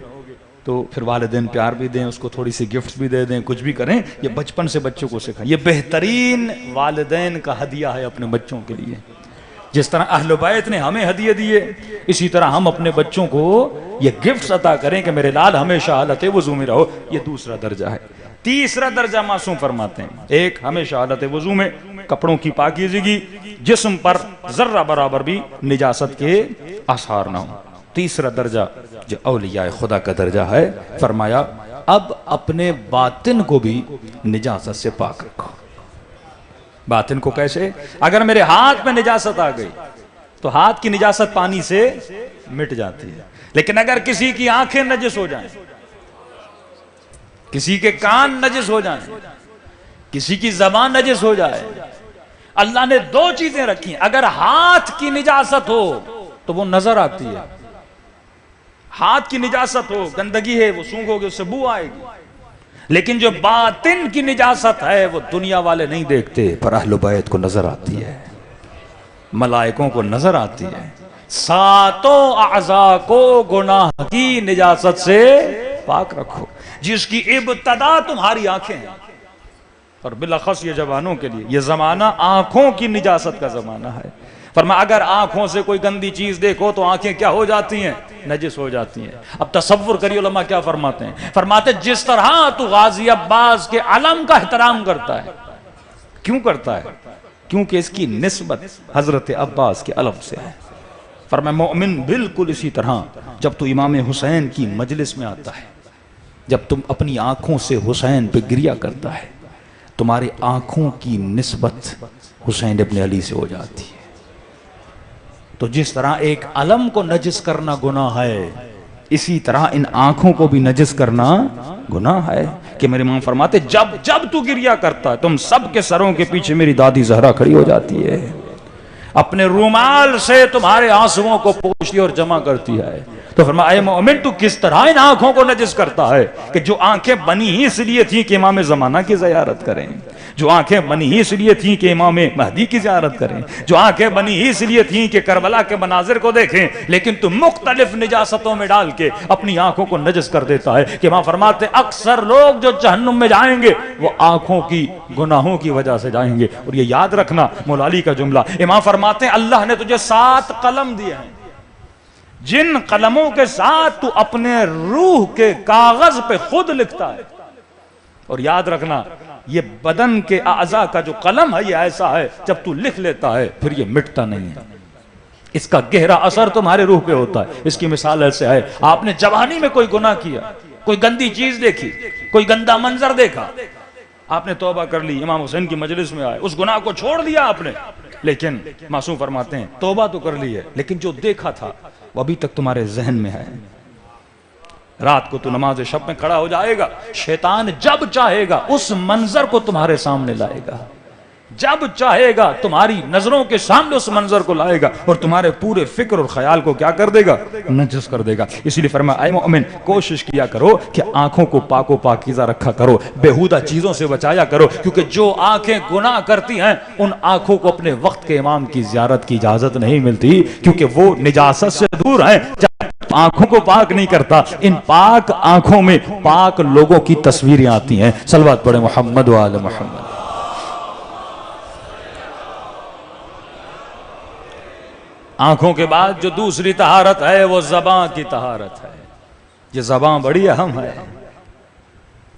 تو پھر والدین پیار بھی دیں، اس کو تھوڑی سی گفٹس بھی دے دیں، کچھ بھی کریں. یہ بچپن سے بچوں کو سکھائیں. یہ بہترین والدین کا ہدیہ ہے اپنے بچوں کے لیے. جس طرح اہل بیت نے ہمیں ہدیے دیے، اسی طرح ہم اپنے بچوں کو یہ گفٹس عطا کریں کہ میرے لال ہمیشہ حالت وضو میں رہو. یہ دوسرا درجہ ہے. تیسرا درجہ معصوم فرماتے ہیں، ایک ہمیشہ حالت وضو میں، کپڑوں کی پاکیزگی، جسم پر ذرہ برابر بھی نجاست کے آثار نہ ہوں. تیسرا درجہ جو اولیاء خدا کا درجہ ہے، فرمایا اب اپنے باطن کو بھی نجاست سے پاک رکھو. باطن کو کیسے؟ اگر میرے ہاتھ میں نجاست آ گئی تو ہاتھ کی نجاست پانی سے مٹ جاتی ہے، لیکن اگر کسی کی آنکھیں نجس ہو جائیں، کسی کے کان نجس ہو جائیں، کسی کی زبان نجس ہو جائے، اللہ نے دو چیزیں رکھی ہیں، اگر ہاتھ کی نجاست ہو تو وہ نظر آتی ہے، ہاتھ کی نجاست ہو، گندگی ہے، وہ سونگو گے اس سے بو آئے گی، لیکن جو باطن کی نجاست ہے وہ دنیا والے نہیں دیکھتے، پر اہل بیت کو نظر آتی ہے، ملائکوں کو نظر آتی ہے۔ ساتوں اعضاء کو گناہ کی نجاست سے پاک رکھو، جس کی ابتدا تمہاری آنکھیں ہیں، اور بالاخص یہ جوانوں کے لیے یہ زمانہ آنکھوں کی نجاست کا زمانہ ہے۔ فرمایا اگر آنکھوں سے کوئی گندی چیز دیکھو تو آنکھیں کیا ہو جاتی ہیں؟ نجس ہو جاتی ہیں۔ اب تصور کریے علماء کیا فرماتے ہیں، فرماتے جس طرح تو غازی عباس کے علم کا احترام کرتا ہے، کیوں کرتا ہے؟ کیونکہ اس کی نسبت حضرت عباس کے علم سے ہے۔ فرمایا مومن بالکل اسی طرح جب تو امام حسین کی مجلس میں آتا ہے، جب تم اپنی آنکھوں سے حسین پہ گریہ کرتا ہے، تمہاری آنکھوں کی نسبت حسین ابن علی سے ہو جاتی ہے۔ تو جس طرح ایک علم کو نجس کرنا گناہ ہے، اسی طرح ان آنکھوں کو بھی نجس کرنا گناہ ہے، کہ میرے امام فرماتے جب تو گریہ کرتا ہے تم سب کے سروں کے پیچھے میری دادی زہرا کھڑی ہو جاتی ہے، اپنے رومال سے تمہارے آنسوؤں کو پوچھتی اور جمع کرتی ہے۔ تو فرمایا اے مومن تو کس طرح ان آنکھوں کو نجس کرتا ہے، کہ جو آنکھیں بنی ہی اس لیے تھیں کہ امام زمانہ کی زیارت کریں، جو آنکھیں بنی ہی اس لیے تھیں کہ امام مہدی کی زیارت کریں، جو آنکھیں بنی ہی اس لیے تھیں کہ کربلا کے مناظر کو دیکھیں، لیکن تم مختلف نجاستوں میں ڈال کے اپنی آنکھوں کو نجس کر دیتا ہے۔ کہ امام فرماتے اکثر لوگ جو جہنم میں جائیں گے وہ آنکھوں کی گناہوں کی وجہ سے جائیں گے۔ اور یہ یاد رکھنا مولا علی کا جملہ، امام فرماتے ہیں اللہ نے تجھے 7 قلم دیے ہیں، جن قلموں کے ساتھ تو اپنے روح کے کاغذ پہ خود لکھتا ہے، اور یاد رکھنا یہ بدن کے اعضاء کا جو قلم ہے یہ ایسا ہے جب تو لکھ لیتا ہے پھر یہ مٹتا نہیں ہے، اس کا گہرا اثر تمہارے روح پہ ہوتا ہے۔ اس کی مثال ایسے ہے، آپ نے جوانی میں کوئی گناہ کیا، کوئی گندی چیز دیکھی، کوئی گندا منظر دیکھا، آپ نے توبہ کر لی، امام حسین کی مجلس میں آئے، اس گناہ کو چھوڑ دیا آپ نے، لیکن معصوم فرماتے ہیں توبہ تو کر لی ہے لیکن جو دیکھا تھا وہ ابھی تک تمہارے ذہن میں ہے۔ رات کو تو نماز شب میں کھڑا ہو جائے گا، شیطان جب چاہے گا اس منظر کو تمہارے سامنے لائے گا، جب چاہے گا تمہاری نظروں کے سامنے اس منظر کو لائے گا، اور تمہارے پورے فکر اور خیال کو کیا کر دے گا؟ نجس کر دے گا۔ اسی لیے فرمایا اے مومن کوشش کیا کرو کہ آنکھوں کو پاک و پاکیزہ رکھا کرو، بیہودہ چیزوں سے بچایا کرو، کیونکہ جو آنکھیں گناہ کرتی ہیں ان آنکھوں کو اپنے وقت کے امام کی زیارت کی اجازت نہیں ملتی، کیونکہ وہ نجاست سے دور ہیں۔ آنکھوں کو پاک نہیں کرتا، ان پاک آنکھوں میں پاک لوگوں کی تصویریں آتی ہیں۔ صلوات پڑھیں محمد و آل محمد۔ آنکھوں کے بعد جو دوسری طہارت ہے وہ زبان کی طہارت ہے۔ یہ زبان بڑی اہم ہے،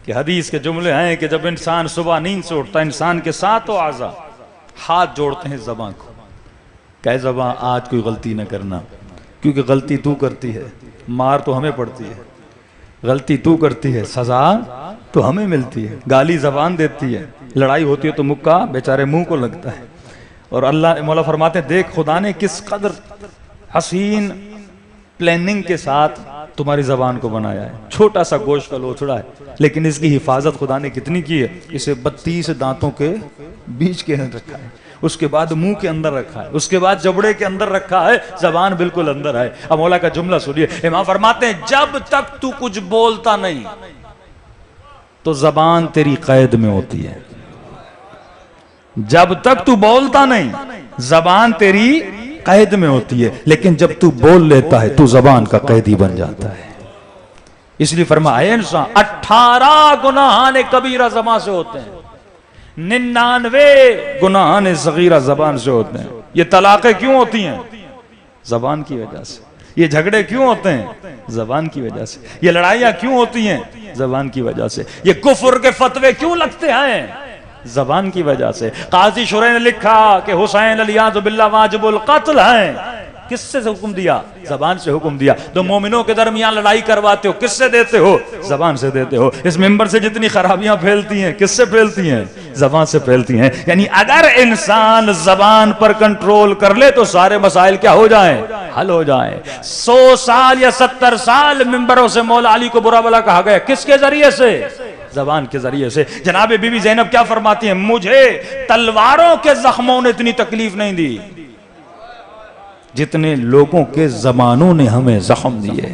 کہ حدیث کے جملے ہیں کہ جب انسان صبح نیند سے اٹھتا ہے انسان کے 7 اعضاء ہاتھ جوڑتے ہیں زبان کو، کہ زبان آج کوئی غلطی نہ کرنا، کیونکہ غلطی تو کرتی ہے، مار تو ہمیں پڑتی ہے، غلطی تو کرتی ہے، سزا تو ہمیں ملتی ہے، گالی زبان دیتی ہے، لڑائی ہوتی ہے تو مکہ بیچارے منہ کو لگتا ہے۔ اور اللہ مولا فرماتے ہیں دیکھ خدا نے کس قدر حسین پلاننگ کے ساتھ تمہاری زبان کو بنایا ہے، چھوٹا سا گوشت کا لوتھڑا ہے لیکن اس کی حفاظت خدا نے کتنی کی ہے، اسے 32 دانتوں کے بیچ کے رکھا ہے، اس کے بعد منہ کے اندر رکھا ہے، اس کے بعد جبڑے کے اندر رکھا ہے، زبان بالکل اندر ہے۔ اب مولا کا جملہ سنیے، امام فرماتے ہیں جب تک تو کچھ بولتا نہیں تو زبان تیری قید میں ہوتی ہے، جب تک تو بولتا نہیں زبان تیری قید میں ہوتی ہے، لیکن جب تو بول لیتا ہے تو زبان کا قیدی بن جاتا ہے۔ اس لیے فرمایا انسان 18 گناہان کبیرہ زبان سے ہوتے ہیں، 99 گناہان صغیرہ زبان سے ہوتے ہیں۔ یہ طلاقیں کیوں ہوتی ہیں؟ زبان کی وجہ سے۔ یہ جھگڑے کیوں ہوتے ہیں؟ زبان کی وجہ سے۔ یہ لڑائیاں کیوں ہوتی ہیں؟ زبان کی وجہ سے۔ یہ کفر کے فتوے کیوں لگتے ہیں؟ زبان کی وجہ سے۔ قاضی شرح نے لکھا کہ حسین علیہ باللہ واجب القتل ہیں، کس سے حکم دیا؟ زبان سے حکم دیا۔ تو مومنوں کے درمیان لڑائی کرواتے ہو کس سے دیتے ہو؟ زبان سے دیتے ہو۔ اس ممبر سے جتنی خرابیاں پھیلتی ہیں کس سے پھیلتی ہیں؟ زبان سے پھیلتی ہیں۔ یعنی اگر انسان زبان پر کنٹرول کر لے تو سارے مسائل کیا ہو جائیں؟ حل ہو جائیں۔ 100 سال یا 70 سال ممبروں سے مولا علی کو برا بلا کہا گیا، کس کے ذریعے سے؟ زبان کے ذریعے سے. جناب بی بی زینب کیا فرماتی ہیں؟ مجھے تلواروں کے زخموں نے اتنی تکلیف نہیں دی جتنے لوگوں کے زبانوں نے ہمیں زخم دیے.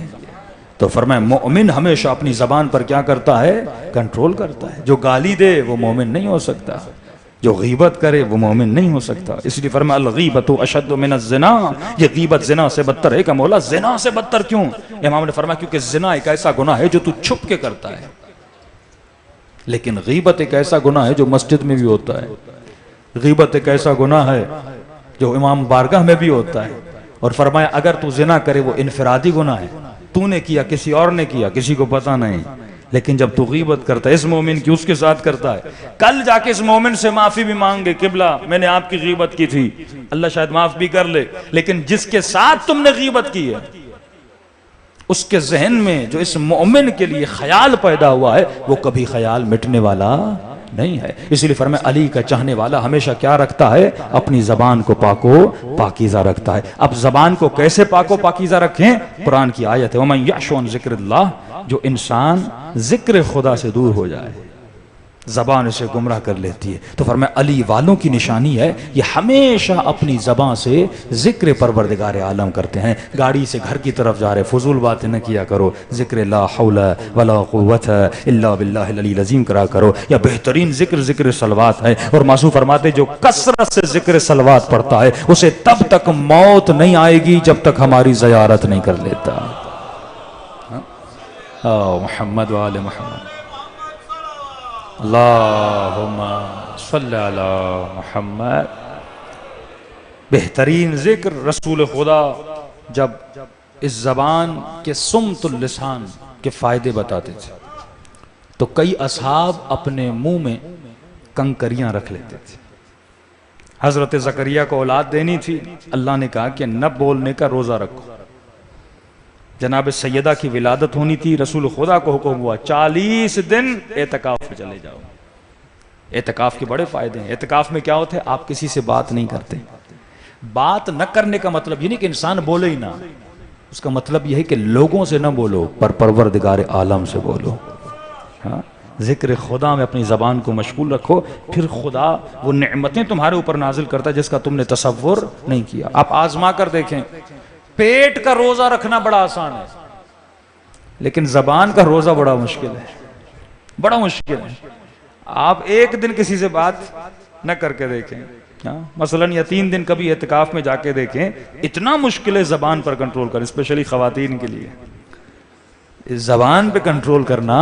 تو فرمایا مومن ہمیشہ اپنی زبان پر کیا کرتا ہے؟ کنٹرول کرتا ہے. جو گالی دے وہ مومن نہیں ہو سکتا، جو غیبت کرے وہ مومن نہیں ہو سکتا. اس لیے فرمایا الغیبت اشد من الزنا، یہ غیبت زنا سے بدتر ہے. کہ مولا زنا سے بدتر کیوں؟ امام نے فرمایا کیونکہ زنا ایک ایسا گناہ ہے جو تو چھپ کے کرتا ہے، لیکن غیبت ایک ایسا گناہ ہے جو مسجد میں بھی ہوتا ہے. غیبت ایک ایسا گناہ ہے جو امام بارگاہ میں بھی ہوتا ہے. اور فرمایا اگر تو زنا کرے وہ انفرادی گناہ ہے، تو نے کیا کسی اور نے کیا کسی کو پتہ نہیں، لیکن جب تو غیبت کرتا ہے اس مومن کی، اس کے ساتھ کرتا ہے، کل جا کے اس مومن سے معافی بھی مانگے، قبلہ میں نے آپ کی غیبت کی تھی، اللہ شاید معاف بھی کر لے. لیکن جس کے ساتھ تم نے غیبت کی ہے اس کے ذہن میں جو اس مومن کے لیے خیال پیدا ہوا ہے وہ کبھی خیال مٹنے والا نہیں ہے. اس لیے فرمایا علی کا چاہنے والا ہمیشہ کیا رکھتا ہے؟ اپنی زبان کو پاک و پاکیزہ رکھتا ہے. اب زبان کو کیسے پاک و پاکیزہ رکھیں؟ قرآن کی آیت ہے وَمَنْ يَعْشُ عَنْ ذِكْرِ اللَّهِ، جو انسان ذکر خدا سے دور ہو جائے زبان اسے گمراہ کر لیتی ہے. تو فرمایا علی والوں کی نشانی ہے یہ ہمیشہ اپنی زبان سے ذکر پروردگار عالم کرتے ہیں. گاڑی سے گھر کی طرف جا رہے فضول باتیں نہ کیا کرو، ذکر لا حول ولا قوت الا باللہ العلی العظیم کرا کرو. یا بہترین ذکر صلوات ہے. اور معصوم فرماتے جو کثرت سے ذکر صلوات پڑھتا ہے اسے تب تک موت نہیں آئے گی جب تک ہماری زیارت نہیں کر لیتا. محمد وآل محمد اللہم صلی علی محمد. بہترین ذکر رسول خدا جب اس زبان کے سمت اللسان کے فائدے بتاتے تھے تو کئی اصحاب اپنے منہ میں کنکریاں رکھ لیتے تھے. حضرت زکریا کو اولاد دینی تھی، اللہ نے کہا کہ نہ بولنے کا روزہ رکھو. جناب سیدہ کی ولادت ہونی تھی، رسول خدا کو حکم ہوا 40 دن اعتکاف میں چلے جاؤ. اعتکاف کے بڑے فائدے ہیں. اعتکاف میں کیا ہوتا ہے؟ آپ کسی سے بات نہیں کرتے. بات نہ کرنے کا مطلب یہ نہیں کہ انسان بولے ہی نہ، اس کا مطلب یہ ہے کہ لوگوں سے نہ بولو پر پروردگار عالم سے بولو. ہاں ذکر خدا میں اپنی زبان کو مشغول رکھو، پھر خدا وہ نعمتیں تمہارے اوپر نازل کرتا ہے جس کا تم نے تصور نہیں کیا. آپ آزما کر دیکھیں، پیٹ کا روزہ رکھنا بڑا آسان ہے لیکن زبان کا روزہ بڑا مشکل ہے، بڑا مشکل ہے. آپ ایک دن کسی سے بات نہ کر کے دیکھیں، مثلا یا 3 دن کبھی اعتکاف میں جا کے دیکھیں، اتنا مشکل ہے زبان پر کنٹرول کرنا، اسپیشلی خواتین کے لیے. زبان پہ کنٹرول کرنا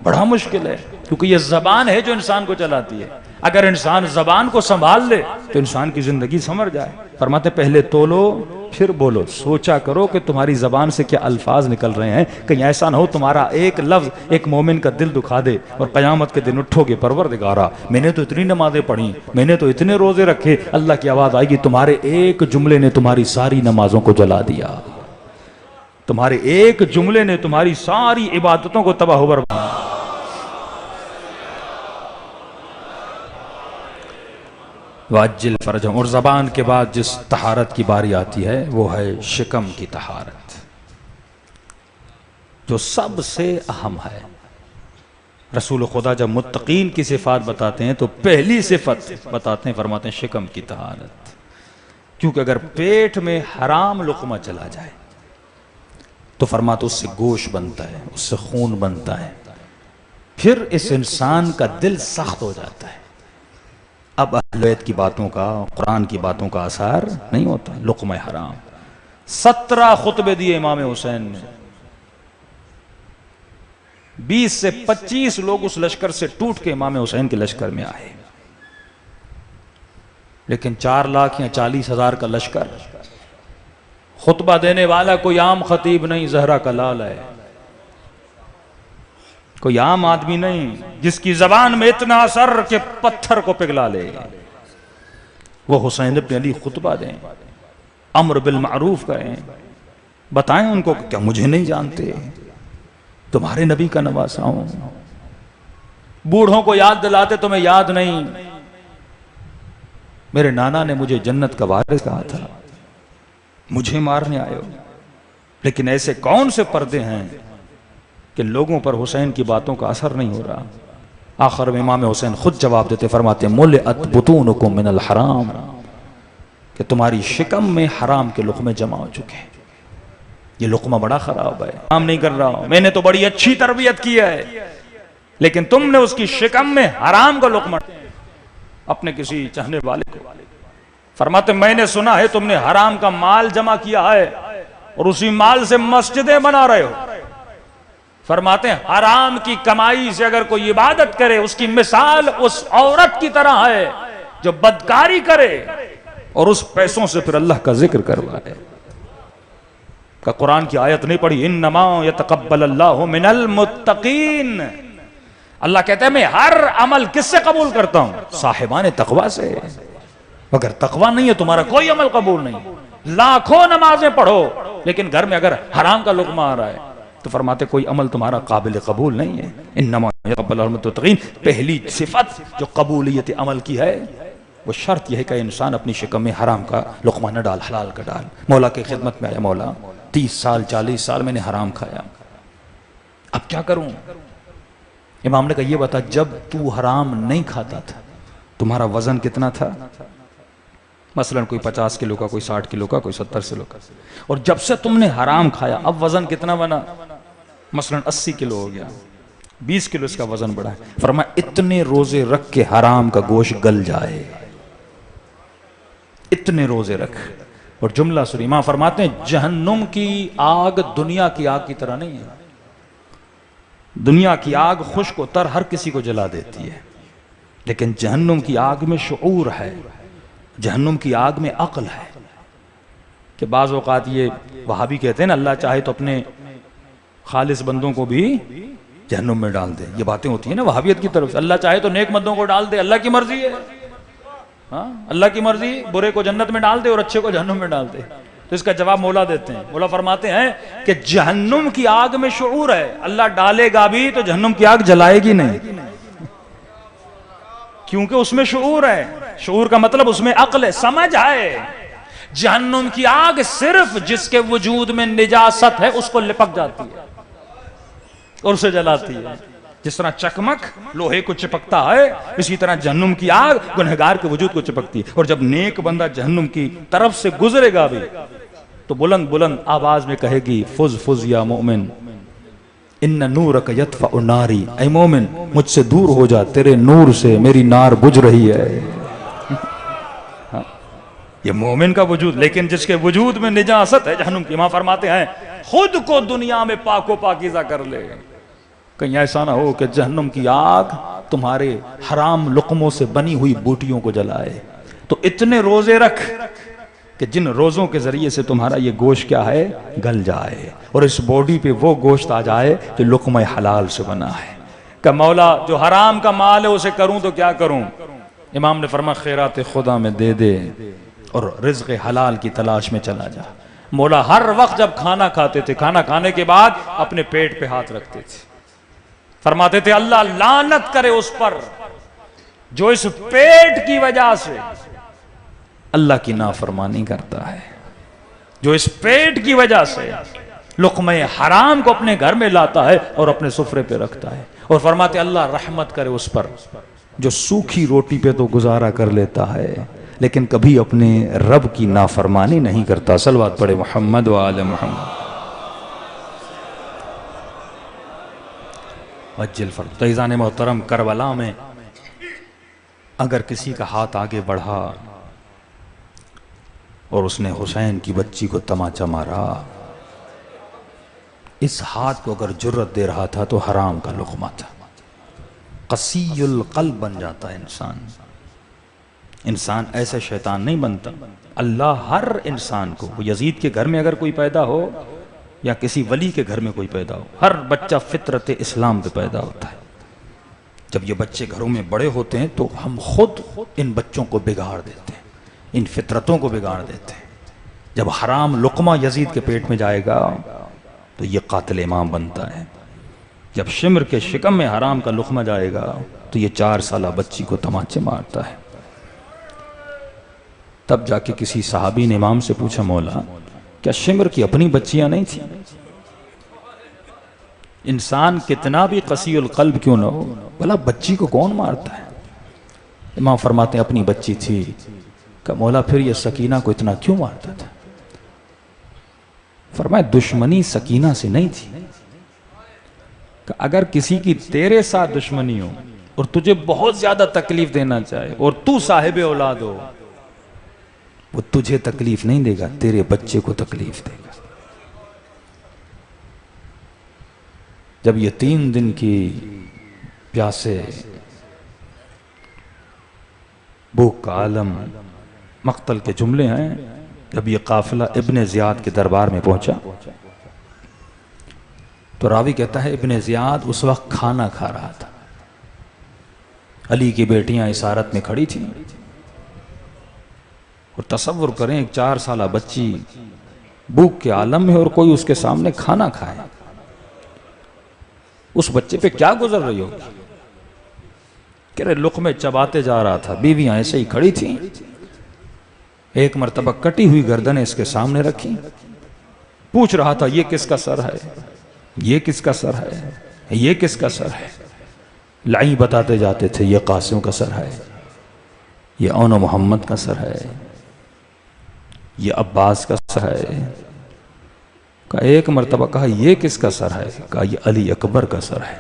بڑا مشکل ہے کیونکہ یہ زبان ہے جو انسان کو چلاتی ہے. اگر انسان زبان کو سنبھال لے تو انسان کی زندگی سنور جائے. فرماتے پہلے تولو پھر بولو. سوچا کرو کہ تمہاری زبان سے کیا الفاظ نکل رہے ہیں، کہیں ایسا نہ ہو تمہارا ایک لفظ ایک مومن کا دل دکھا دے اور قیامت کے دن اٹھو گے پروردگارا میں نے تو اتنی نمازیں پڑھی، میں نے تو اتنے روزے رکھے. اللہ کی آواز آئے گی تمہارے ایک جملے نے تمہاری ساری نمازوں کو جلا دیا، تمہارے ایک جملے نے تمہاری ساری عبادتوں کو تباہ و برباد. واجل فرجہم. اور زبان کے بعد جس طہارت کی باری آتی ہے وہ ہے شکم کی طہارت، جو سب سے اہم ہے. رسول خدا جب متقین کی صفات بتاتے ہیں تو پہلی صفت بتاتے ہیں، فرماتے ہیں شکم کی طہارت. کیونکہ اگر پیٹ میں حرام لقمہ چلا جائے تو فرماتے اس سے گوشت بنتا ہے، اس سے خون بنتا ہے، پھر اس انسان کا دل سخت ہو جاتا ہے. اب اہل بیت کی باتوں کا، قرآن کی باتوں کا اثر نہیں ہوتا. لقمہ حرام 17 خطبے دیے امام حسین نے، 20 سے 25 لوگ اس لشکر سے ٹوٹ کے امام حسین کے لشکر میں آئے. لیکن 4 لاکھ یا 40,000 کا لشکر، خطبہ دینے والا کوئی عام خطیب نہیں، زہرا کا لال ہے، کوئی عام آدمی نہیں جس کی زبان میں اتنا اثر کہ پتھر کو پگھلا لے. وہ حسین ابن علی خطبہ دیں، امر بالمعروف کریں، بتائیں ان کو کہ کیا مجھے نہیں جانتے، تمہارے نبی کا نواسا ہوں. بوڑھوں کو یاد دلاتے تمہیں یاد نہیں، میرے نانا نے مجھے جنت کا وارث کہا تھا، مجھے مارنے آئے ہو. لیکن ایسے کون سے پردے ہیں کہ لوگوں پر حسین کی باتوں کا اثر نہیں ہو رہا۔ آخر میں امام حسین خود جواب دیتے، فرماتے ملئت بطونکم من الحرام، کہ تمہاری شکم میں حرام کے لقمے جمع ہو چکے ہیں، یہ لقمہ بڑا خراب ہے، حرام نہیں کر رہا ہوں، میں نے تو بڑی اچھی تربیت کی ہے، لیکن تم نے اس کی شکم میں حرام کا لقمہ اپنے کسی چاہنے والے کو۔ فرماتے میں نے سنا ہے تم نے حرام کا مال جمع کیا ہے اور اسی مال سے مسجدیں بنا رہے ہو۔ فرماتے ہیں حرام کی کمائی سے اگر کوئی عبادت کرے اس کی مثال اس عورت کی طرح ہے جو بدکاری کرے اور اس پیسوں سے پھر اللہ کا ذکر کروائے۔ کہ قرآن کی آیت نہیں پڑھی انما یتقبل اللہ من المتقین، اللہ کہتا ہے میں ہر عمل کس سے قبول کرتا ہوں؟ صاحبان تقوی سے۔ اگر تقوی نہیں ہے تمہارا کوئی عمل قبول نہیں، لاکھوں نمازیں پڑھو لیکن گھر میں اگر حرام کا لقمہ آ رہا ہے تو فرماتے کوئی عمل تمہارا قابل قبول نہیں ہے۔ انما یتقبل اللہ من المتقین، پہلی صفت جو قبولیت عمل کی ہے وہ شرط یہ ہے کہ انسان اپنی شکم میں حرام کا لقمہ نہ ڈال، حلال کا ڈال۔ مولا کی خدمت میں آیا، مولا 30 سال 40 سال میں نے حرام کھایا، اب کیا کروں؟ امام نے کہا یہ بتا جب تو حرام نہیں کھاتا تھا تمہارا وزن کتنا تھا؟ مثلا کوئی 50 کلو کا، کوئی 60 کلو کا، کوئی 70 کلو کا، اور جب سے تم نے حرام کھایا اب وزن کتنا بنا؟ مثلا 80 کلو ہو گیا، 20 کلو اس کا وزن بڑھا ہے۔ فرمایا اتنے روزے رکھ کے حرام کا گوشت گل جائے، اتنے روزے رکھ۔ اور جملہ سنی، امام فرماتے ہیں جہنم کی آگ دنیا کی آگ کی طرح نہیں ہے۔ دنیا کی آگ خشک و تر ہر کسی کو جلا دیتی ہے، لیکن جہنم کی آگ میں شعور ہے، جہنم کی آگ میں عقل ہے۔ کہ بعض اوقات یہ وہابی کہتے ہیں نا اللہ چاہے تو اپنے خالص بندوں کو بھی جہنم میں ڈال دے، یہ باتیں ہوتی ہیں نا وہابیت کی طرف سے، اللہ چاہے تو نیک بندوں کو ڈال دے، اللہ کی مرضی ہے، ہاں اللہ کی مرضی، برے کو جنت میں ڈال دے اور اچھے کو جہنم میں ڈال دے۔ تو اس کا جواب مولا دیتے ہیں، مولا فرماتے ہیں کہ جہنم کی آگ میں شعور ہے، اللہ ڈالے گا بھی تو جہنم کی آگ جلائے گی نہیں، کیونکہ اس میں شعور ہے۔ شعور کا مطلب اس میں عقل ہے، سمجھ ہے۔ جہنم کی آگ صرف جس کے وجود میں نجاست ہے اس کو لپک جاتی ہے اور اسے جلاتی ہے۔ جس طرح چکمک لوہے کو چپکتا ہے اسی طرح جہنم کی آگ گنہگار کے وجود کو چپکتی ہے۔ اور جب نیک بندہ جہنم کی طرف سے گزرے گا بھی تو بلند بلند آواز میں کہے گی فز فز یا مومن ان نورک یطفئ ناری، اے مومن مجھ سے دور ہو جا، تیرے نور سے میری نار بجھ رہی ہے۔ یہ مومن کا وجود، لیکن جس کے وجود میں نجاست ہے جہنم کی، ماں فرماتے ہیں خود کو دنیا میں پاک و پاکیزہ کر لے، کہیں ایسا نہ ہو کہ جہنم کی آگ تمہارے حرام لقموں سے بنی ہوئی بوٹیوں کو جلائے۔ تو اتنے روزے رکھ کہ جن روزوں کے ذریعے سے تمہارا یہ گوشت کیا ہے گل جائے، اور اس باڈی پہ وہ گوشت آ جائے جو لقمہ حلال سے بنا ہے۔ کہ مولا جو حرام کا مال ہے اسے کروں تو کیا کروں؟ امام نے فرمایا خیرات خدا میں دے دے اور رزق حلال کی تلاش میں چلا جا۔ مولا ہر وقت جب کھانا کھاتے تھے، کھانا کھانے کے بعد اپنے پیٹ پہ ہاتھ رکھتے تھے، فرماتے تھے اللہ لعنت کرے اس پر جو اس پیٹ کی وجہ سے اللہ کی نافرمانی کرتا ہے، جو اس پیٹ کی وجہ سے لقمہ حرام کو اپنے گھر میں لاتا ہے اور اپنے سفرے پہ رکھتا ہے۔ اور فرماتے اللہ رحمت کرے اس پر جو سوکھی روٹی پہ تو گزارا کر لیتا ہے لیکن کبھی اپنے رب کی نافرمانی نہیں کرتا۔ صلوات پڑھے محمد و آل محمد۔ وجل فرد عزیزان محترم، کربلا میں اگر کسی کا ہاتھ آگے بڑھا اور اس نے حسین کی بچی کو تماچا مارا، اس ہاتھ کو اگر جرت دے رہا تھا تو حرام کا لقمہ تھا، قسی القلب بن جاتا ہے انسان۔ انسان ایسا شیطان نہیں بنتا۔ اللہ ہر انسان کو، یزید کے گھر میں اگر کوئی پیدا ہو یا کسی ولی کے گھر میں کوئی پیدا ہو، ہر بچہ فطرت اسلام پہ پیدا ہوتا ہے۔ جب یہ بچے گھروں میں بڑے ہوتے ہیں تو ہم خود ان بچوں کو بگاڑ دیتے ہیں، ان فطرتوں کو بگاڑ دیتے ہیں۔ جب حرام لقمہ یزید کے پیٹ میں جائے گا تو یہ قاتل امام بنتا ہے۔ جب شمر کے شکم میں حرام کا لقمہ جائے گا تو یہ 4 سالہ بچی کو تماچے مارتا ہے۔ تب جا کے کسی صحابی نے امام سے پوچھا مولا کیا شمر کی اپنی بچیاں نہیں تھیں؟ انسان کتنا بھی قسی القلب کیوں نہ ہو، بھلا بچی کو کون مارتا ہے؟ امام فرماتے ہیں اپنی بچی تھی کہ مولا پھر یہ سکینہ کو اتنا کیوں مارتا تھا؟ فرمایا دشمنی سکینہ سے نہیں تھی، کہ اگر کسی کی تیرے ساتھ دشمنی ہو اور تجھے بہت زیادہ تکلیف دینا چاہے اور تو صاحب اولاد ہو، وہ تجھے تکلیف نہیں دے گا، تیرے بچے کو تکلیف دے گا۔ جب یہ 3 دن کی پیاسے، بھوک کا عالم، مقتل کے جملے ہیں، جب یہ قافلہ ابن زیاد کے دربار میں پہنچا تو راوی کہتا ہے ابن زیاد اس وقت کھانا کھا رہا تھا، علی کی بیٹیاں اسارت میں کھڑی تھیں، اور تصور کریں ایک 4 سالہ بچی بھوک کے عالم میں اور کوئی اس کے سامنے کھانا کھائے، اس بچے پہ کیا گزر رہی ہوگی؟ کہہ رہے لقمے چباتے جا رہا تھا، بیویاں ایسے ہی کھڑی تھیں، ایک مرتبہ کٹی ہوئی گردنیں اس کے سامنے رکھی، پوچھ رہا تھا یہ کس کا سر ہے، یہ کس کا سر ہے، یہ کس کا سر ہے؟ لائی بتاتے جاتے تھے یہ قاسم کا سر ہے، یہ اون و محمد کا سر ہے، یہ عباس کا سر ہے۔ کہا ایک مرتبہ کہا یہ کس کا سر ہے؟ کہا یہ علی اکبر کا سر ہے۔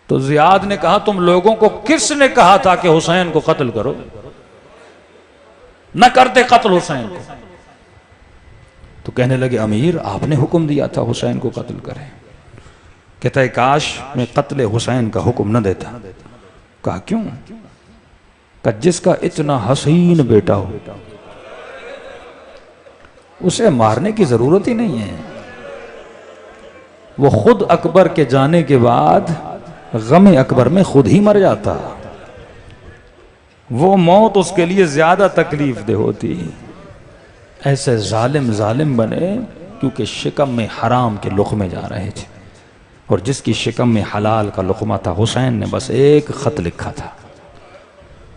تو زیاد نے کہا تم لوگوں کو کس نے کہا تھا کہ حسین کو قتل کرو؟ نہ کرتے قتل حسین کو۔ تو کہنے لگے امیر آپ نے حکم دیا تھا حسین کو قتل کریں۔ کہتا ہے کاش میں قتل حسین کا حکم نہ دیتا۔ کہا کیوں؟ کہ جس کا اتنا حسین بیٹا ہو اسے مارنے کی ضرورت ہی نہیں ہے، وہ خود اکبر کے جانے کے بعد غم اکبر میں خود ہی مر جاتا، وہ موت اس کے لیے زیادہ تکلیف دہ ہوتی۔ ایسے ظالم بنے کیونکہ شکم میں حرام کے لقمے جا رہے تھے، اور جس کی شکم میں حلال کا لقمہ تھا حسین نے بس ایک خط لکھا تھا،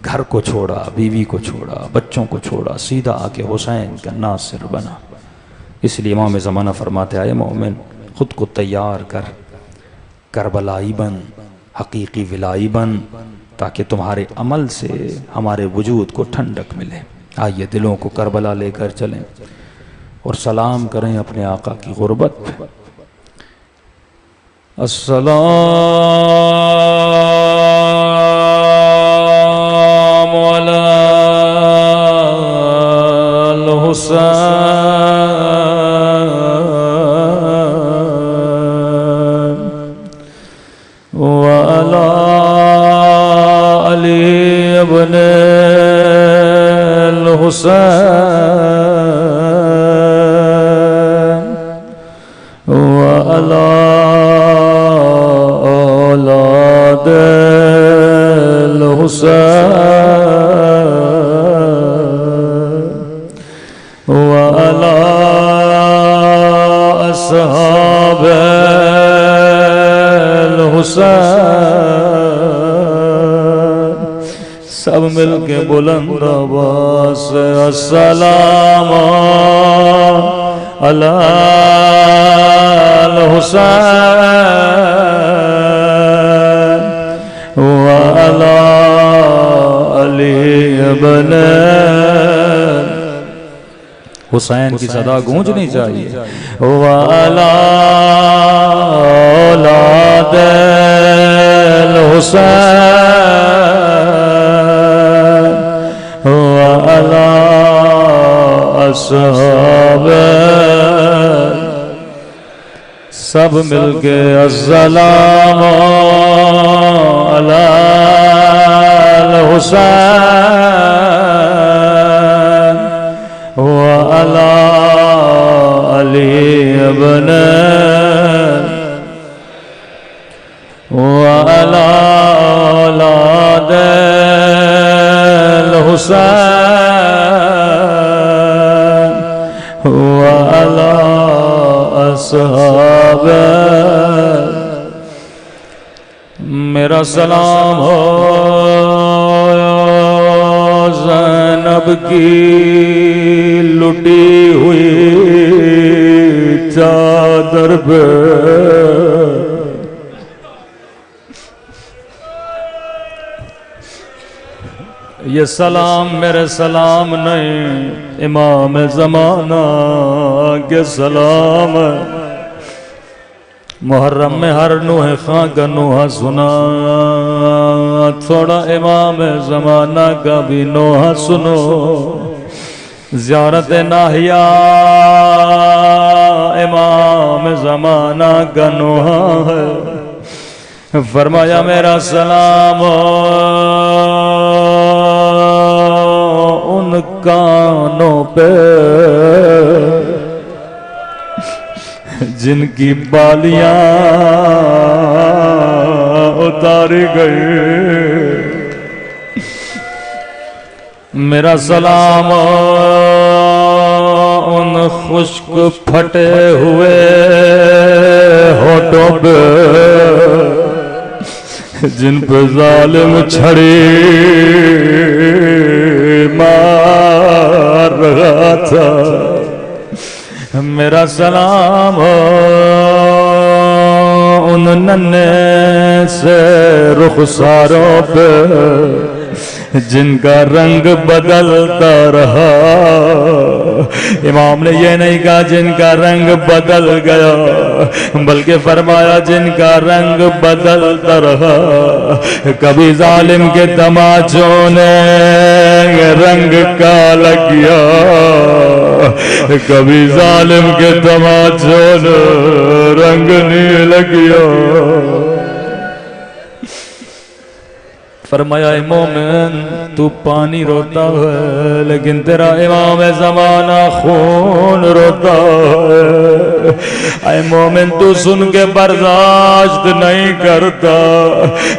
گھر کو چھوڑا، بیوی کو چھوڑا، بچوں کو چھوڑا، سیدھا آ کے حسین کا ناصر بنا۔ اس لیے امام زمانہ فرماتے آئے مومن خود کو تیار کر، کربلائی بن، حقیقی ولائی بن، تاکہ تمہارے عمل سے ہمارے وجود کو ٹھنڈک ملے۔ آئیے دلوں کو کربلا لے کر چلیں اور سلام کریں اپنے آقا کی غربت پہ۔ السلام علی الحسین وعلی علی ابن الحسین وعلی اولاد الحسین وعلی اصحاب الحسین۔ سب مل کے بلند آواز سے السلام علی الحسین وعلی علی ابن حسین کی صدا گونجنی چاہیے، وعلی اولاد الحسین وعلی اصحاب۔ سب مل کے السلام علی الحسین وعلی علی ابن وعلی اولاد الحسین وعلی اصحاب۔ میرا سلام ہو زینب کی لٹی ہوئی پہ یہ سلام میرے سلام نہیں، امام زمانہ کے سلام محرم میں ہر نوح خاں کا نوحہ سنا، تھوڑا امام زمانہ کا بھی نوحہ سنو۔ زیارت ناہیہ امام زمانہ کا نوحہ ہے، فرمایا میرا سلام ان کانوں پہ جن کی بالیاں اتاری گئی، میرا سلام ان خشک پھٹے ہوئے ہونٹوں پہ جن پہ ظالم چھڑی مار رہا تھا، میرا سلام ان ننھے سے رخساروں پہ جن کا رنگ بدلتا رہا۔ امام نے یہ نہیں کہا جن کا رنگ بدل گیا، بلکہ فرمایا جن کا رنگ بدلتا رہا۔ کبھی ظالم کے تماچوں نے رنگ کالا کیا، کبھی ظالم کے تماچوں نے رنگ نیلا کیا۔ فرمایا اے مومن تو پانی روتا ہے لیکن تیرا امام زمانہ خون روتا ہے۔ اے مومن تو سن کے برداشت نہیں کرتا،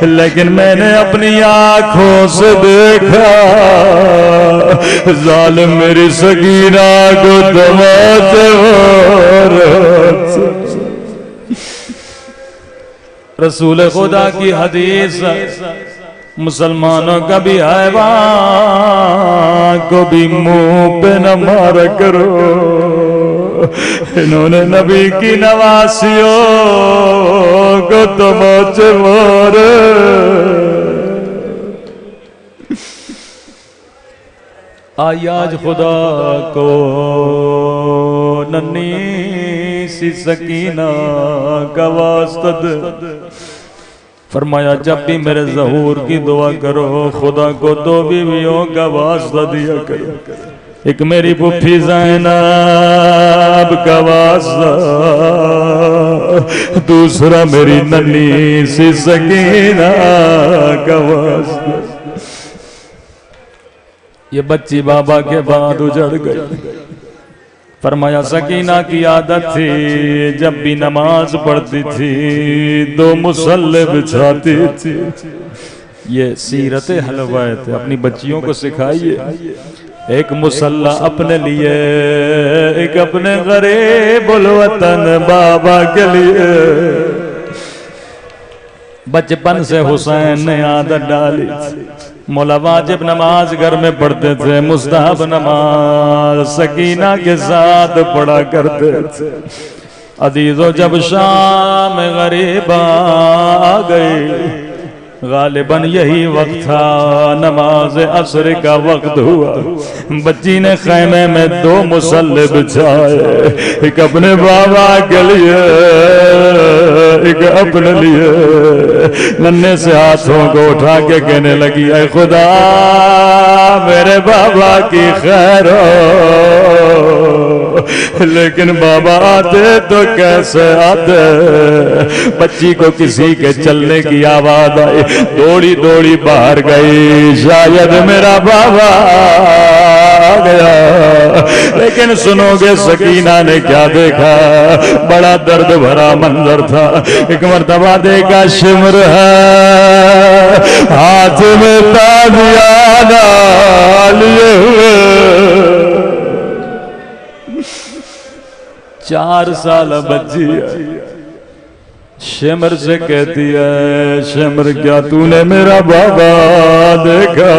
لیکن میں نے اپنی آنکھوں سے دیکھا ظالم میری سکینہ کو تماچے رسول خدا کی حدیث مسلمانوں کا بھی حیوان کو بھی منہ پہ نہ مارا کرو، انہوں نے نبی کی نواسیوں کو تماچے مارے۔ آئی آج خدا کو ننھی سی سکینہ کا واسطہ دے، فرمایا جب بھی میرے ظہور کی دعا کرو خدا کو دو بیویوں کا واسطہ دیا کرو، ایک میری پھوپھی زینب کا واسطہ، دوسرا میری ننھی سی سکینہ کا واسطہ۔ یہ بچی بابا کے بعد اجڑ گئی، فرمایا سکینہ کی عادت تھی جب بھی نماز پڑھتی تھی دو مصلے بچھاتی تھی۔ یہ سیرت حلویت اپنی بچیوں کو سکھائیے، ایک مصلہ اپنے لیے، ایک اپنے غریب الوطن بابا کے لیے۔ بچپن سے حسین نے عادت ڈالی، مولا واجب نماز گھر میں پڑھتے تھے، مستحب نماز سکینہ کے ساتھ پڑھا کرتے تھے۔ عزیزو جب شام غریبا آ گئی، غالباً یہی وقت تھا، نماز عصر کا وقت ہوا، بچی نے خیمے میں دو مصلے بچھائے، ایک اپنے بابا کے لیے ایک اپنے لیے۔ ننھے سے ہاتھوں کو اٹھا کے کہنے لگی اے خدا میرے بابا کی خیر ہو، لیکن بابا آتے تو کیسے آتے؟ بچی کو کسی کے چلنے کی آواز آئی، دوڑی دوڑی باہر گئی، شاید میرا بابا آ گیا۔ لیکن سنو گے سکینہ نے کیا دیکھا؟ بڑا درد بھرا منظر تھا۔ ایک مرتبہ دیکھا شمر ہے ہاتھ میں تازیانہ لیے ہوئے، 4 سال بچی ہے، شمر سے کہتی ہے شمر کیا تو نے میرا بابا دیکھا؟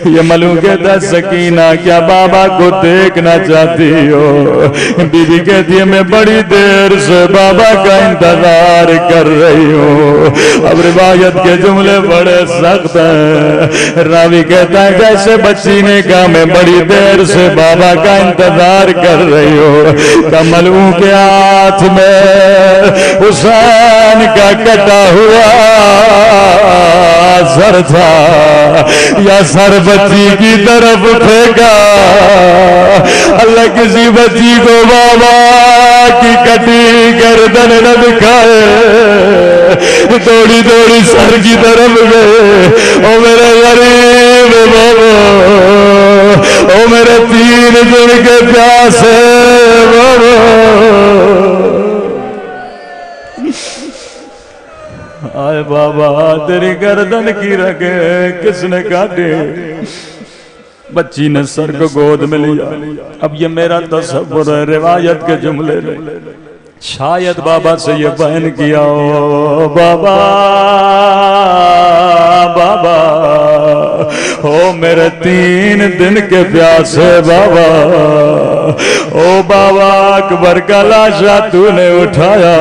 یہ ملوم کہتا سکینہ کیا بابا کو دیکھنا چاہتی ہو؟ بی بی کہتی ہے میں بڑی دیر سے بابا کا انتظار کر رہی ہوں۔ اب روایت کے جملے بڑے سخت ہیں۔ راوی کہتا ہے جیسے بچی نے کہا میں بڑی دیر سے بابا کا انتظار کر رہی ہوں، ملوم کے ہاتھ میں حسین کا کٹا ہوا سر تھا، یا سر بچی کی طرف پھینکا۔ اللہ کسی بچی کو بابا کی کٹی گردن نہ دکھائے، دوڑی دوڑی سر کی طرف گئے۔ او میرے غریب بابا، او میرے 3 دن کے پیاسے بابا، آئے بابا تیری گردن کی رگے کس نے کاٹے؟ بچی نے سر کو گود میں لیا۔ اب یہ میرا تصور ہے، روایت کے جملے میں شاید بابا سے یہ بیان کیا ہو، بابا بابا او میرے 3 دن کے پیاسے بابا، او بابا اکبر کا لاشا تو نے اٹھایا،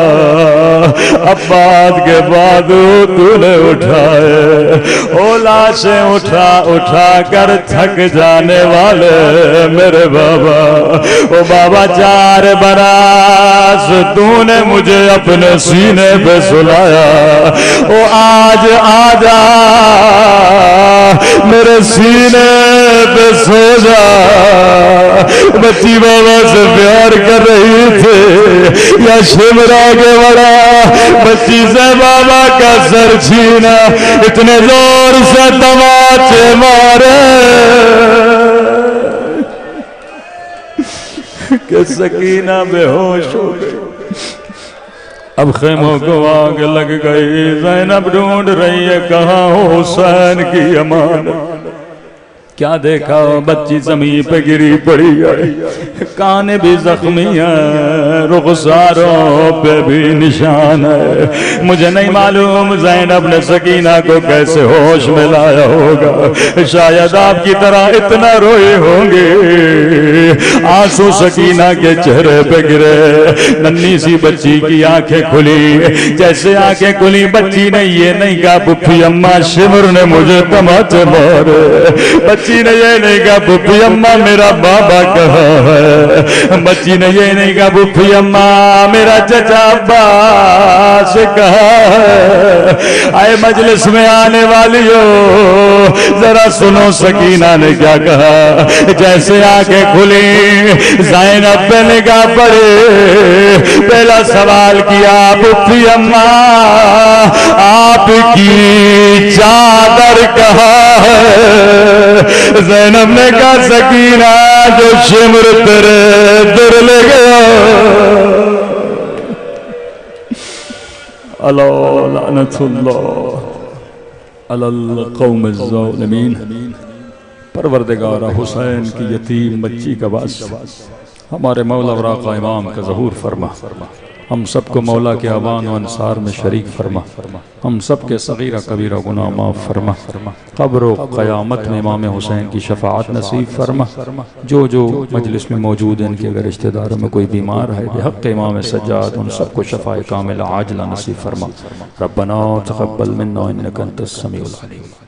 عباد کے بعد تو نے اٹھائے، او لاشیں اٹھا اٹھا کر تھک جانے والے میرے بابا، او بابا 4 برس تو نے مجھے اپنے سینے پہ سلایا، او آج آجا میرے سینے پہ سو جا۔ بچی بابا سے پیار کر رہی تھے یا شمرا کے بڑا، بچی سے بابا کا سر چھینا، اتنے زور سے تماچے مارے کہ سکینہ بے ہوش ہو گئی۔ اب خیموں کو آگ لگ گئی، زینب ڈھونڈ رہی ہے کہاں ہو حسین کی امانت۔ کیا دیکھا بچی زمین پہ گری پڑی ہے، کان بھی زخمی ہیں، رخساروں پہ بھی نشان ہے۔ مجھے نہیں معلوم زینب نے سکینہ کو کیسے ہوش میں لایا ہوگا، شاید آپ کی طرح اتنا روئے ہوں گے۔ آنسو سکینہ کے چہرے پہ گرے، ننھی سی بچی کی آنکھیں کھلی، جیسے آنکھیں کھلی بچی نے یہ نہیں کہا پھپھی اماں شمر نے مجھے تماچے مارے، بچی نے یہ نہیں کہا پھپھی اماں میرا بابا کہاں ہے، بچی نے یہ نہیں کہا پھپھی اماں میرا چچا عباس کہاں ہے۔ آئے مجلس میں آنے والی ہو ذرا سنو سکینہ نے کیا کہا، جیسے آنکھیں کھلی زینب پہ نگاہ پڑے، پہلا سوال کیا پھپھی اماں آپ کی چادر کہاں ہے؟ زینب نے کہا سکینہ جو شمر تیرے در لے گیا، اللہ لعنت اللہ علی القوم الظالمین۔ پروردگارہ حسین کی یتیم بچی کا واسطہ ہمارے مولا اور آقا امام کا ظہور فرما، ہم سب کو مولا کے آبان و انصار میں شریک فرما، ہم سب کے صغیرہ کبیرہ گناہ معاف فرما، قبر و قیامت میں امام حسین کی شفاعت نصیب فرما۔ جو جو مجلس میں موجود ہیں ان کے اگر رشتہ داروں میں کوئی بیمار ہے بحق امام سجاد ان سب کو شفاء کاملہ عاجلہ نصیب فرما۔ ربنا تقبل منا انک انت السمیع العلیم۔